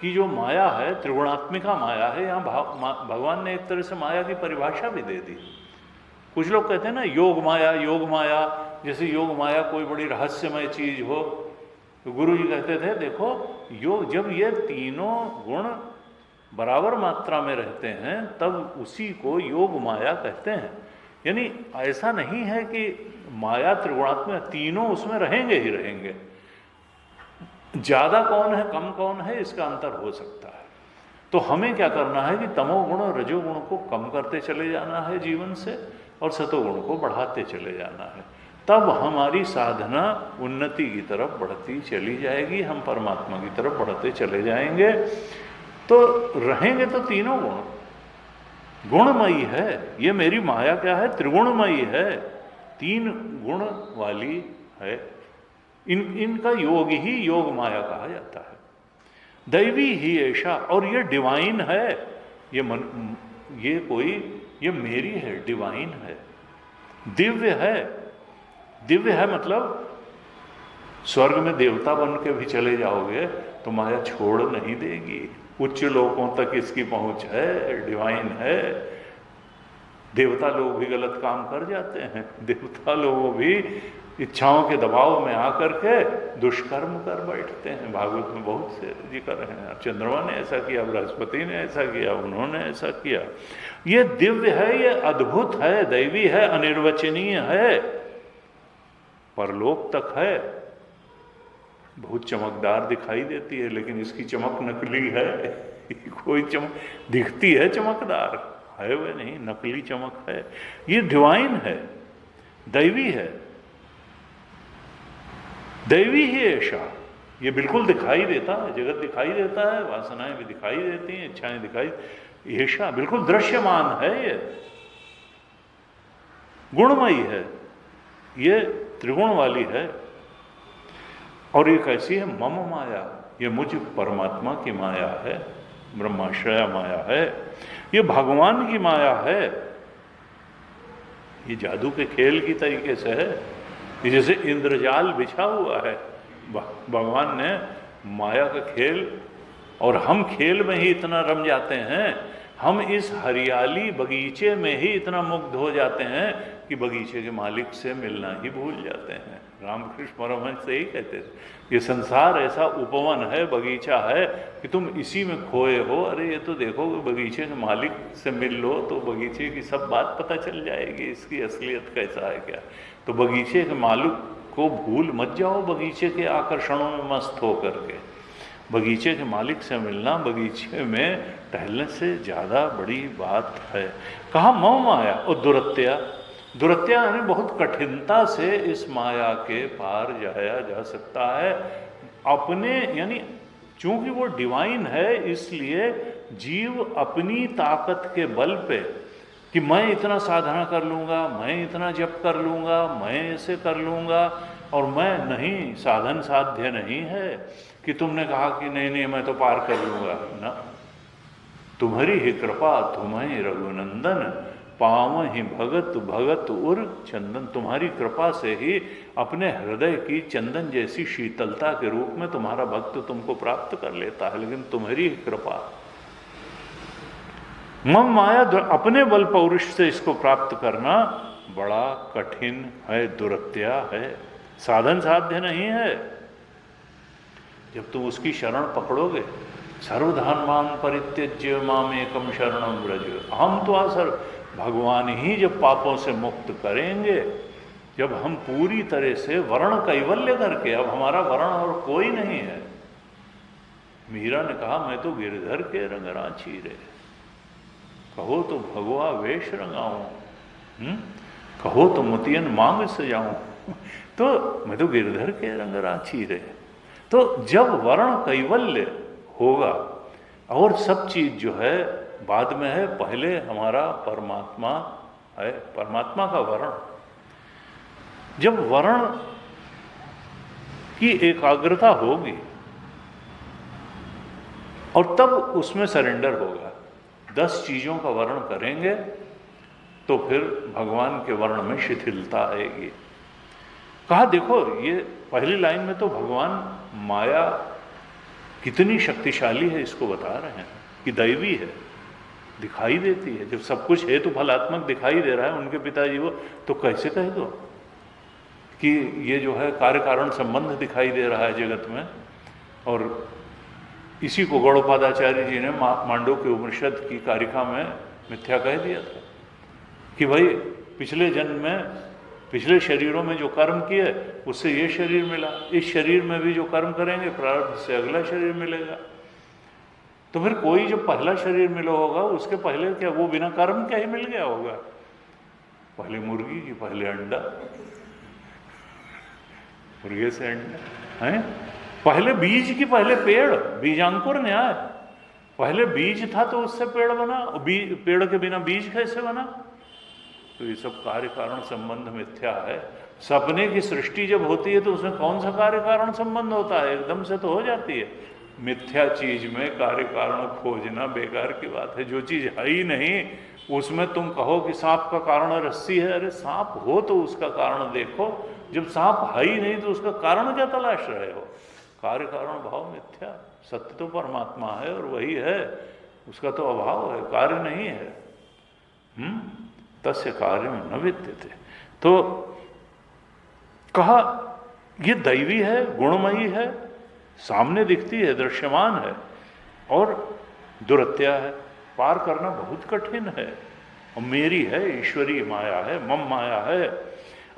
की जो माया है, त्रिगुणात्मिका माया है। यहाँ भगवान ने एक तरह से माया की परिभाषा भी दे दी। कुछ लोग कहते हैं ना योग माया, जैसे योग माया कोई बड़ी रहस्यमय चीज हो। तो गुरु जी कहते थे देखो योग, जब ये तीनों गुण बराबर मात्रा में रहते हैं तब उसी को योग माया कहते हैं। यानी ऐसा नहीं है कि माया त्रिगुणात्मक, तीनों उसमें रहेंगे ही रहेंगे। ज्यादा कौन है कम कौन है इसका अंतर हो सकता है। तो हमें क्या करना है कि तमोगुण और रजोगुण को कम करते चले जाना है जीवन से, और सतोगुण को बढ़ाते चले जाना है। तब हमारी साधना उन्नति की तरफ बढ़ती चली जाएगी, हम परमात्मा की तरफ बढ़ते चले जाएंगे। तो रहेंगे तो तीनों गुण, गुणमयी है ये मेरी माया, क्या है त्रिगुणमयी है, तीन गुण वाली है। इनका योग ही योग माया कहा जाता है। दैवी ही ऐसा, और ये डिवाइन है, ये मेरी है, डिवाइन है, दिव्य है। दिव्य है मतलब स्वर्ग में देवता बन के भी चले जाओगे तो माया छोड़ नहीं देगी, उच्च लोकों तक इसकी पहुंच है, डिवाइन है। देवता लोग भी गलत काम कर जाते हैं, देवता लोग भी इच्छाओं के दबाव में आकर के दुष्कर्म कर बैठते हैं। भागवत में बहुत से जिक्र हैं, चंद्रमा ने ऐसा किया, बृहस्पति ने ऐसा किया, उन्होंने ऐसा किया। ये दिव्य है, ये अद्भुत है, दैवी है, अनिर्वचनीय है, परलोक तक है। बहुत चमकदार दिखाई देती है लेकिन इसकी चमक नकली है। कोई चमक दिखती है चमकदार, है वह नहीं, नकली चमक है। ये डिवाइन है, दैवी है, दैवी ही ऐसा। ये बिल्कुल दिखाई देता है, जगत दिखाई देता है, वासनाएं भी दिखाई देती हैं, इच्छाएं दिखाई, ऐसा बिल्कुल दृश्यमान है। ये गुणमयी है, ये त्रिगुण वाली है। और ये कैसी है, मम माया, ये मुझ परमात्मा की माया है, ब्रह्माश्रया माया है, ये भगवान की माया है। ये जादू के खेल की तरीके से है, ये जैसे इंद्रजाल बिछा हुआ है, भगवान ने माया का खेल, और हम खेल में ही इतना रम जाते हैं, हम इस हरियाली बगीचे में ही इतना मुग्ध हो जाते हैं कि बगीचे के मालिक से मिलना ही भूल जाते हैं। रामकृष्ण परमहंस से ही कहते थे, ये संसार ऐसा उपवन है, बगीचा है कि तुम इसी में खोए हो। अरे ये तो देखो बगीचे के मालिक से मिल लो तो बगीचे की सब बात पता चल जाएगी, इसकी असलियत कैसा है क्या। तो बगीचे के मालिक को भूल मत जाओ, बगीचे के आकर्षणों में मस्त हो करके। बगीचे के मालिक से मिलना बगीचे में टहलने से ज़्यादा बड़ी बात है। कहा मम माया, और दुरत्या, दुरत्या यानी बहुत कठिनता से इस माया के पार जाया जा सकता है अपने, यानी चूंकि वो डिवाइन है इसलिए जीव अपनी ताकत के बल पे कि मैं इतना साधना कर लूँगा, मैं इतना जप कर लूँगा, मैं ऐसे कर लूँगा, और मैं नहीं, साधन साध्य नहीं है कि तुमने कहा कि नहीं नहीं मैं तो पार कर लूँगा ना। तुम्हारी ही कृपा तुम्हें रघुनंदन, पावहि भगत भगत उर चंदन। तुम्हारी कृपा से ही अपने हृदय की चंदन जैसी शीतलता के रूप में तुम्हारा भक्त तुमको प्राप्त कर लेता है, लेकिन तुम्हारी ही कृपा। मम माया, अपने बल पौरुष से इसको प्राप्त करना बड़ा कठिन है, दुरत्या है, साधन साध्य नहीं है। जब तुम उसकी शरण पकड़ोगे, सर्वधर्मान परित्यज्य माम एकम शरणम व्रज, हम तो असर भगवान ही जब पापों से मुक्त करेंगे जब हम पूरी तरह से वर्ण कैवल्य करके, अब हमारा वर्ण और कोई नहीं है। मीरा ने कहा मैं तो गिरधर के रंग रांची रे, कहो तो भगवा वेश रंगाऊं, कहो तो मोतियन मांग सजाऊं, तो मैं तो गिरधर के रंग रांची रे। तो जब वर्ण कैवल्य होगा और सब चीज जो है बाद में है, पहले हमारा परमात्मा है, परमात्मा का वर्ण। जब वर्ण की एकाग्रता होगी और तब उसमें सरेंडर होगा, 10 चीजों का वर्ण करेंगे तो फिर भगवान के वर्ण में शिथिलता आएगी। कहा देखो ये पहली लाइन में तो भगवान माया कितनी शक्तिशाली है इसको बता रहे हैं कि दैवी है, दिखाई देती है। जब सब कुछ हेतु फलात्मक दिखाई दे रहा है उनके पिताजी को, तो कैसे कह दो कि ये जो है कार्य कारण संबंध दिखाई दे रहा है जगत में। और इसी को गौड़पादाचार्य जी ने मांडव के उपनिषद की कारिका में मिथ्या कह दिया था कि भाई पिछले जन्म में, पिछले शरीरों में जो कर्म किए उससे ये शरीर मिला, इस शरीर में भी जो कर्म करेंगे प्रारब्ध से अगला शरीर मिलेगा। तो फिर कोई जब पहला शरीर मिला होगा उसके पहले क्या वो बिना कर्म क्या ही मिल गया होगा? पहले मुर्गी की पहले अंडा, मुर्गे से अंडा है, पहले बीज की पहले पेड़, बीजांकुर न्याय, पहले बीज था तो उससे पेड़ बना, पेड़ के बिना बीज कैसे बना? तो ये सब कार्य कारण संबंध मिथ्या है। सपने की सृष्टि जब होती है तो उसमें कौन सा कार्य कारण संबंध होता है? एकदम से तो हो जाती है। मिथ्या चीज में कार्य कारण खोजना बेकार की बात है। जो चीज है ही नहीं उसमें तुम कहो कि सांप का कारण रस्सी है, अरे सांप हो तो उसका कारण देखो, जब सांप है ही नहीं तो उसका कारण क्या तलाश रहे हो? कार्य कारण भाव मिथ्या, सत्य तो परमात्मा है और वही है, उसका तो अभाव है, कार्य नहीं है। तस्य कार्य में न विद्यते। तो कहा ये दैवी है, गुणमयी है, सामने दिखती है, दृश्यमान है और दुरत्या है, पार करना बहुत कठिन है। और मेरी है, ईश्वरीय माया है, मम माया है।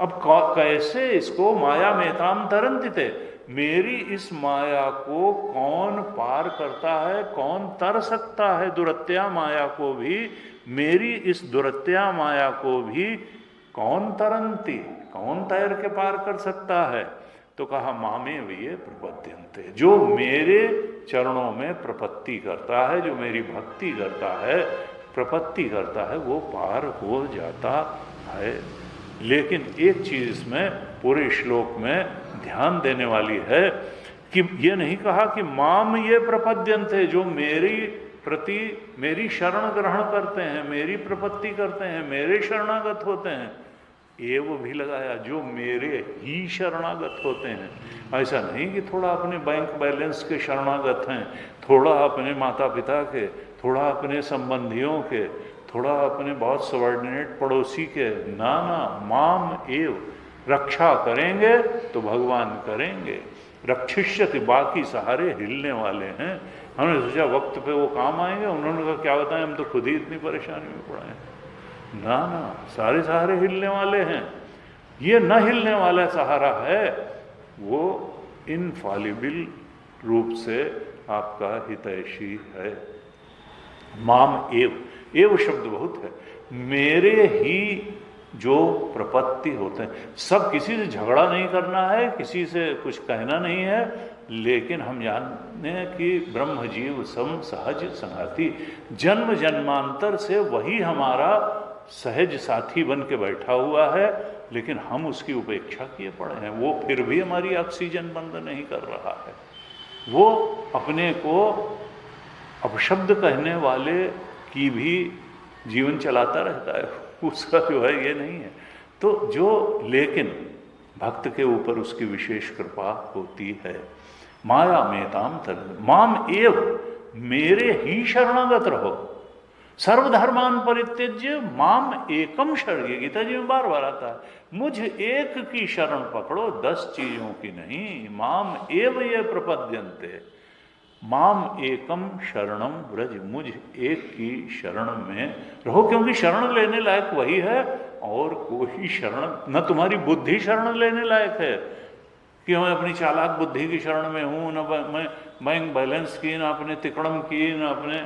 अब कैसे इसको माया में ताम तरंतिते, मेरी इस माया को कौन पार करता है, कौन तर सकता है? दुरत्या माया को भी, मेरी इस दुरत्या माया को भी कौन तरंती, कौन तैर के पार कर सकता है? तो कहा मामे ये प्रपद्यन्ते, जो मेरे चरणों में प्रपत्ति करता है, जो मेरी भक्ति करता है, प्रपत्ति करता है, वो पार हो जाता है। लेकिन एक चीज इसमें पूरे श्लोक में ध्यान देने वाली है कि ये नहीं कहा कि माम ये प्रपद्यन्ते, जो मेरी प्रति मेरी शरण ग्रहण करते हैं, मेरी प्रपत्ति करते हैं, मेरे शरणागत होते हैं, एव भी लगाया, जो मेरे ही शरणागत होते हैं। ऐसा नहीं कि थोड़ा अपने बैंक बैलेंस के शरणागत हैं, थोड़ा अपने माता पिता के, थोड़ा अपने संबंधियों के, थोड़ा अपने बहुत सबॉर्डिनेट पड़ोसी के, ना ना, माम एव, रक्षा करेंगे तो भगवान करेंगे, रक्षिष्यति, बाकी सहारे हिलने वाले हैं। हमने सोचा वक्त पे वो काम आएंगे, उन्होंने कहा क्या बताएं, हम तो खुद ही इतनी परेशानी में पड़े हैं। ना ना, सारे सहारे हिलने वाले हैं। ये न हिलने वाला सहारा है वो इनफॉलिबल रूप से आपका हितैषी है। माम एव, एव शब्द बहुत है, मेरे ही जो प्रपत्ति होते हैं। सब किसी से झगड़ा नहीं करना है, किसी से कुछ कहना नहीं है, लेकिन हम जानते हैं कि ब्रह्म जीव सम सहज संगाति, जन्म जन्मांतर से वही हमारा सहज साथी बन के बैठा हुआ है, लेकिन हम उसकी उपेक्षा किए पड़े हैं। वो फिर भी हमारी ऑक्सीजन बंद नहीं कर रहा है, वो अपने को अपशब्द कहने वाले की भी जीवन चलाता रहता है, उसका जो है ये नहीं है। तो जो लेकिन भक्त के ऊपर उसकी विशेष कृपा होती है। माया में ताम तर, माम एव, मेरे ही शरणागत रहो, सर्वधर्मान परित्यज्य माम एकम शरण, ये गीता जी में बार बार आता है, मुझ एक की शरण पकड़ो, 10 चीजों की नहीं। माम एव ये प्रपद्यन्ते, माम एकम शरणम व्रज, मुझ एक की शरण में रहो, क्योंकि शरण लेने लायक वही है और कोई शरण, न तुम्हारी बुद्धि शरण लेने लायक है कि मैं अपनी चालाक बुद्धि की शरण में हूँ, न मैं बैंक बैलेंस की, न अपने तिकड़म की, न अपने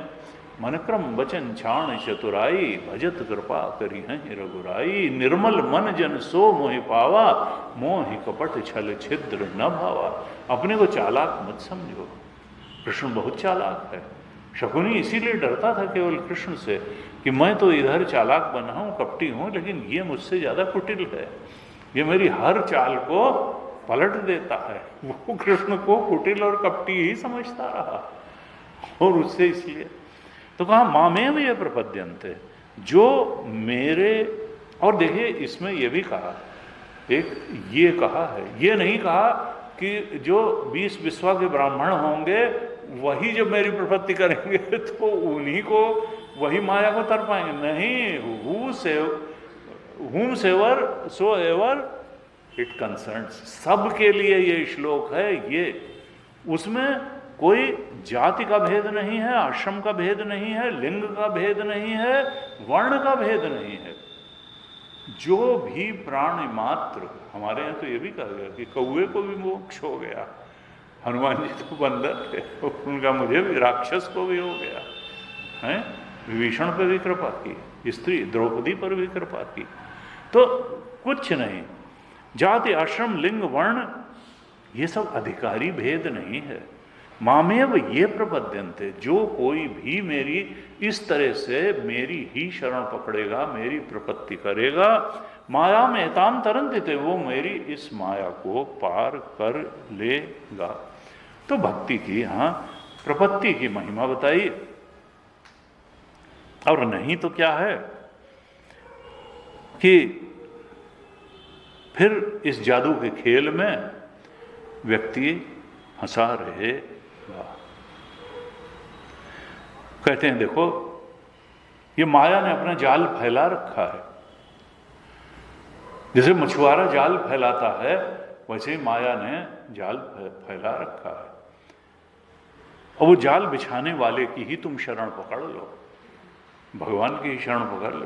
मनक्रम वचन छाण चतुराई, भजत कृपा करी हैं रघुराई, निर्मल मन जन सो मोहि पावा, मोहि कपट छल छिद्र न भावा। अपने को चालाक मत समझो, कृष्ण बहुत चालाक है। शकुनी इसीलिए डरता था केवल कृष्ण से कि मैं तो इधर चालाक बना हूँ, कपटी हूँ, लेकिन ये मुझसे ज़्यादा कुटिल है, ये मेरी हर चाल को पलट देता है। वो कृष्ण को कुटिल और कपटी ही समझता रहा, और उससे इसलिए तो कहा मामेव ये प्रपद्यन्ते, जो मेरे। और देखिए इसमें यह भी कहा, एक ये कहा है, ये नहीं कहा कि जो 20 विश्वा के ब्राह्मण होंगे वही जब मेरी प्रपत्ति करेंगे तो उन्हीं को वही माया को तर पाएंगे। नहीं, whom soever so ever it concerns, सबके लिए ये श्लोक है। ये उसमें कोई जाति का भेद नहीं है, आश्रम का भेद नहीं है, लिंग का भेद नहीं है, वर्ण का भेद नहीं है। जो भी प्राणी मात्र, हमारे यहाँ तो ये भी कहा गया कि कौवे को भी मोक्ष हो गया, हनुमान जी तो बंदर थे, उनका मुझे भी, राक्षस को भी हो गया है, विभीषण पर भी कृपा की, स्त्री द्रौपदी पर भी कृपा की। तो कुछ नहीं, जाति आश्रम लिंग वर्ण ये सब अधिकारी भेद नहीं है। मामेव ये प्रपद्यन्ते, जो कोई भी मेरी इस तरह से मेरी ही शरण पकड़ेगा, मेरी प्रपत्ति करेगा, माया में एताम तरंतिते, वो मेरी इस माया को पार कर लेगा। तो भक्ति की, हाँ, प्रपत्ति की महिमा बताई। और नहीं तो क्या है कि फिर इस जादू के खेल में व्यक्ति हंसा रहेगा। कहते हैं देखो, ये माया ने अपना जाल फैला रखा है, जैसे मछुआरा जाल फैलाता है वैसे ही माया ने जाल फैला रखा है। और वो जाल बिछाने वाले की ही तुम शरण पकड़ लो, भगवान की ही शरण पकड़ लो,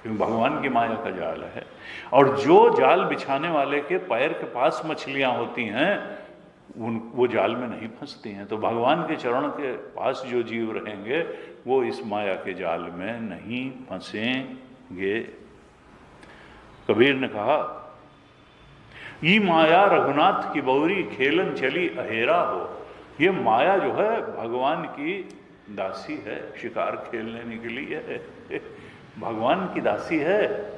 क्योंकि भगवान की माया का जाल है। और जो जाल बिछाने वाले के पैर के पास मछलियां होती हैं वो जाल में नहीं फंसती हैं। तो भगवान के चरण के पास जो जीव रहेंगे वो इस माया के जाल में नहीं फंसेंगे। कबीर ने कहा, ये माया रघुनाथ की बौरी, खेलन चली अहेरा हो। ये माया जो है भगवान की दासी है, शिकार खेलने के लिए है, भगवान की दासी है।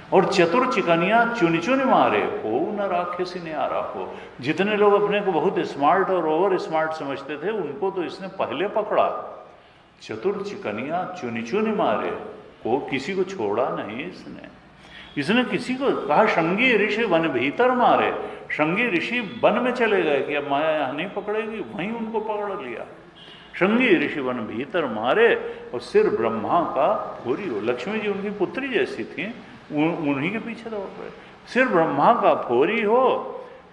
और चतुर चिकनिया चुन चुन मारे, हो न राक्षस ने आ रहा हो। जितने लोग अपने को बहुत स्मार्ट और ओवर स्मार्ट समझते थे उनको तो इसने पहले पकड़ा। चतुर चिकनिया चुन चुन मारे, को किसी को छोड़ा नहीं इसने किसी को कहा, शृंगी ऋषि वन भीतर मारे। शृंगी ऋषि वन में चले गए कि अब माया यहाँ नहीं पकड़ेगी, वहीं उनको पकड़ लिया। शृंगी ऋषि वन भीतर मारे, और सिर ब्रह्मा का भूरी हो। लक्ष्मी जी उनकी पुत्री जैसी थी, उन्हीं के पीछे दौड़ रहे। सिर ब्रह्मा का फोरी हो,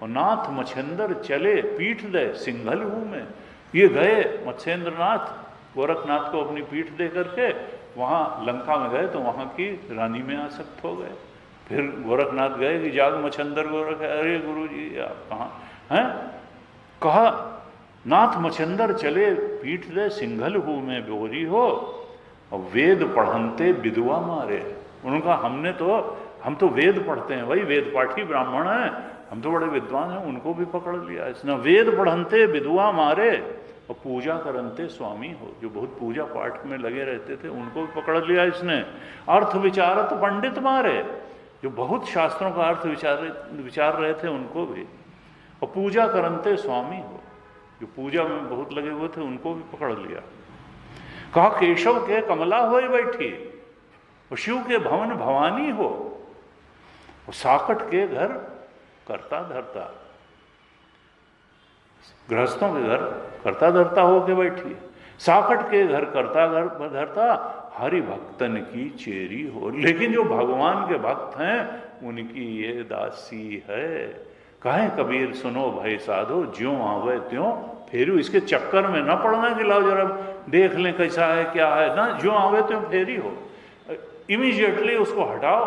और नाथ मच्छेंद्र चले पीठ दे सिंघल हूँ में। ये गए मत्स्येंद्र नाथ गोरखनाथ को अपनी पीठ दे करके वहाँ लंका में गए, तो वहाँ की रानी में आसक्त हो गए। फिर गोरखनाथ गए कि जाग मच्छेंद्र गोरख, अरे गुरु जी आप कहाँ हैं? कहा नाथ मच्छेंद्र चले पीठ दे सिंघल हूँ में बोरी हो, और वेद पढ़नते विधवा मारे। उनका हम तो वेद पढ़ते हैं, वही वेद पाठी ब्राह्मण हैं, हम तो बड़े विद्वान हैं, उनको भी पकड़ लिया इसने। वेद पढ़नते विधवा मारे, और पूजा करनते स्वामी हो। जो बहुत पूजा पाठ में लगे रहते थे उनको भी पकड़ लिया इसने। अर्थ विचारत पंडित मारे, जो बहुत शास्त्रों का अर्थ विचार रहे थे उनको भी। और पूजा करनते स्वामी हो, जो पूजा में बहुत लगे हुए थे उनको भी पकड़ लिया। कहा केशव के कमला हो बैठी, और शिव के भवन भवानी हो, और साकट के घर करता धरता। गृहस्थों के घर करता धरता होके बैठी, साकट के घर करता घर धरता, हरि भक्तन की चेरी हो। लेकिन जो भगवान के भक्त हैं उनकी ये दासी है। कहे कबीर सुनो भाई साधो, ज्यों आवे त्यों फेरू। इसके चक्कर में न पड़ना कि लाओ जरा देख लें कैसा है क्या है, ना, ज्यों आवे त्यों फेरी हो। इमीडिएटली उसको हटाओ,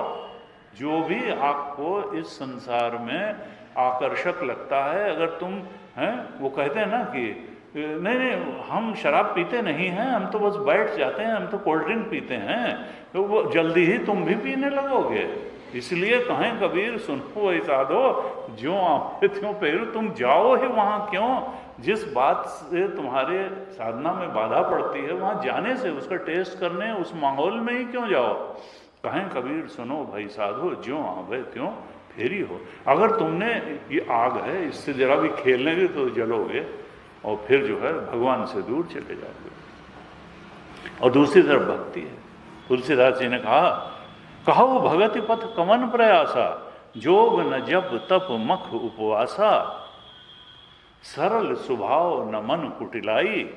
जो भी आपको इस संसार में आकर्षक लगता है, अगर तुम हैं, वो कहते हैं ना कि नहीं नहीं हम शराब पीते नहीं हैं, हम तो बस बैठ जाते हैं, हम तो कोल्ड ड्रिंक पीते हैं, तो वो जल्दी ही तुम भी पीने लगोगे। इसलिए कहें कबीर सुनो ऐसा दो, ज्यों आओ त्यों पेरू, तुम जाओ ही वहाँ क्यों, जिस बात से तुम्हारे साधना में बाधा पड़ती है वहाँ जाने से, उसका टेस्ट करने उस माहौल में ही क्यों जाओ। कहें कबीर सुनो भाई साधो, ज्यों आवे त्यों फेरी हो। अगर तुमने ये आग है, इससे जरा भी खेलने भी तो जलोगे और फिर जो है भगवान से दूर चले जाओगे। और दूसरी तरफ भक्ति है। तुलसीदास जी ने कहा, कहो भगति पथ कमन प्रयासा, जोग न जप तप मख उपवासा, सरल स्वभाव न मन कुटिलाई,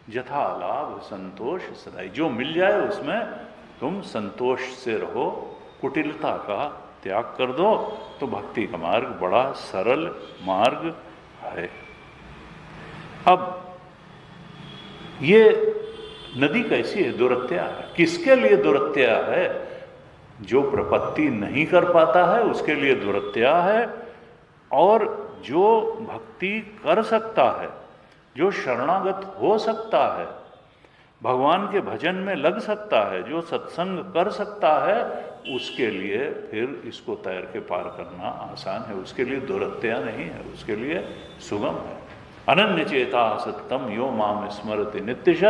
जथा लाभ संतोष सदाई। जो मिल जाए उसमें तुम संतोष से रहो, कुटिलता का त्याग कर दो, तो भक्ति का मार्ग बड़ा सरल मार्ग है। अब ये नदी कैसी है? दुरत्या है। किसके लिए दुरत्या है? जो प्रपत्ति नहीं कर पाता है उसके लिए दुरत्या है, और जो भक्ति कर सकता है, जो शरणागत हो सकता है, भगवान के भजन में लग सकता है, जो सत्संग कर सकता है, उसके लिए फिर इसको तैर के पार करना आसान है। उसके लिए दुरत्या नहीं है, उसके लिए सुगम है। अनन्य चेता सत्यम यो माम स्मरति नित्यश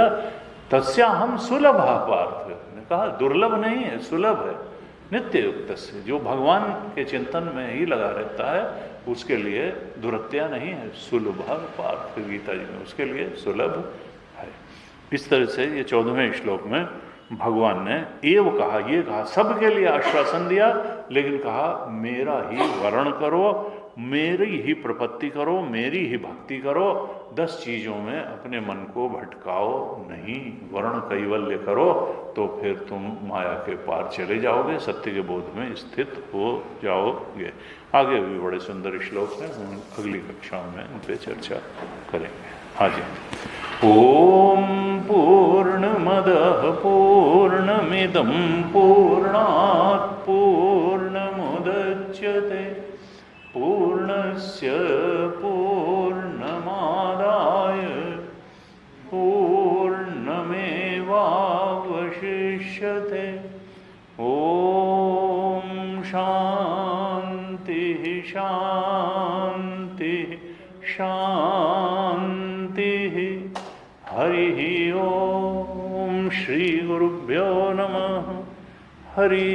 तस्या हम सुलभ पार्थ ने कहा, दुर्लभ नहीं है, सुलभ है। नित्य युक्त से, जो भगवान के चिंतन में ही लगा रहता है, उसके लिए दुरत्या नहीं है, सुलभ पार्थ गीता जी में उसके लिए सुलभ है। इस तरह से ये 14वें श्लोक में भगवान ने एव कहा, ये कहा, सबके लिए आश्वासन दिया, लेकिन कहा मेरा ही वर्ण करो, मेरी ही प्रपत्ति करो, मेरी ही भक्ति करो, 10 चीज़ों में अपने मन को भटकाओ नहीं, वर्ण कैवल्य करो, तो फिर तुम माया के पार चले जाओगे, सत्य के बोध में स्थित हो जाओगे। आगे भी बड़े सुंदर श्लोक हैं, हम अगली कक्षाओं में उन पर चर्चा करेंगे। हाँ जी। ओम पूर्णमदः पूर्णमिदं पूर्णात् पूर्णमुदच्यते पूर्णस्य पूर्णमादाय पूर्णमेवावशिष्यते। ओम शांति शांति शांति। हरि ओम। श्री गुरुभ्यो नमः। हरि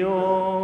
ओम।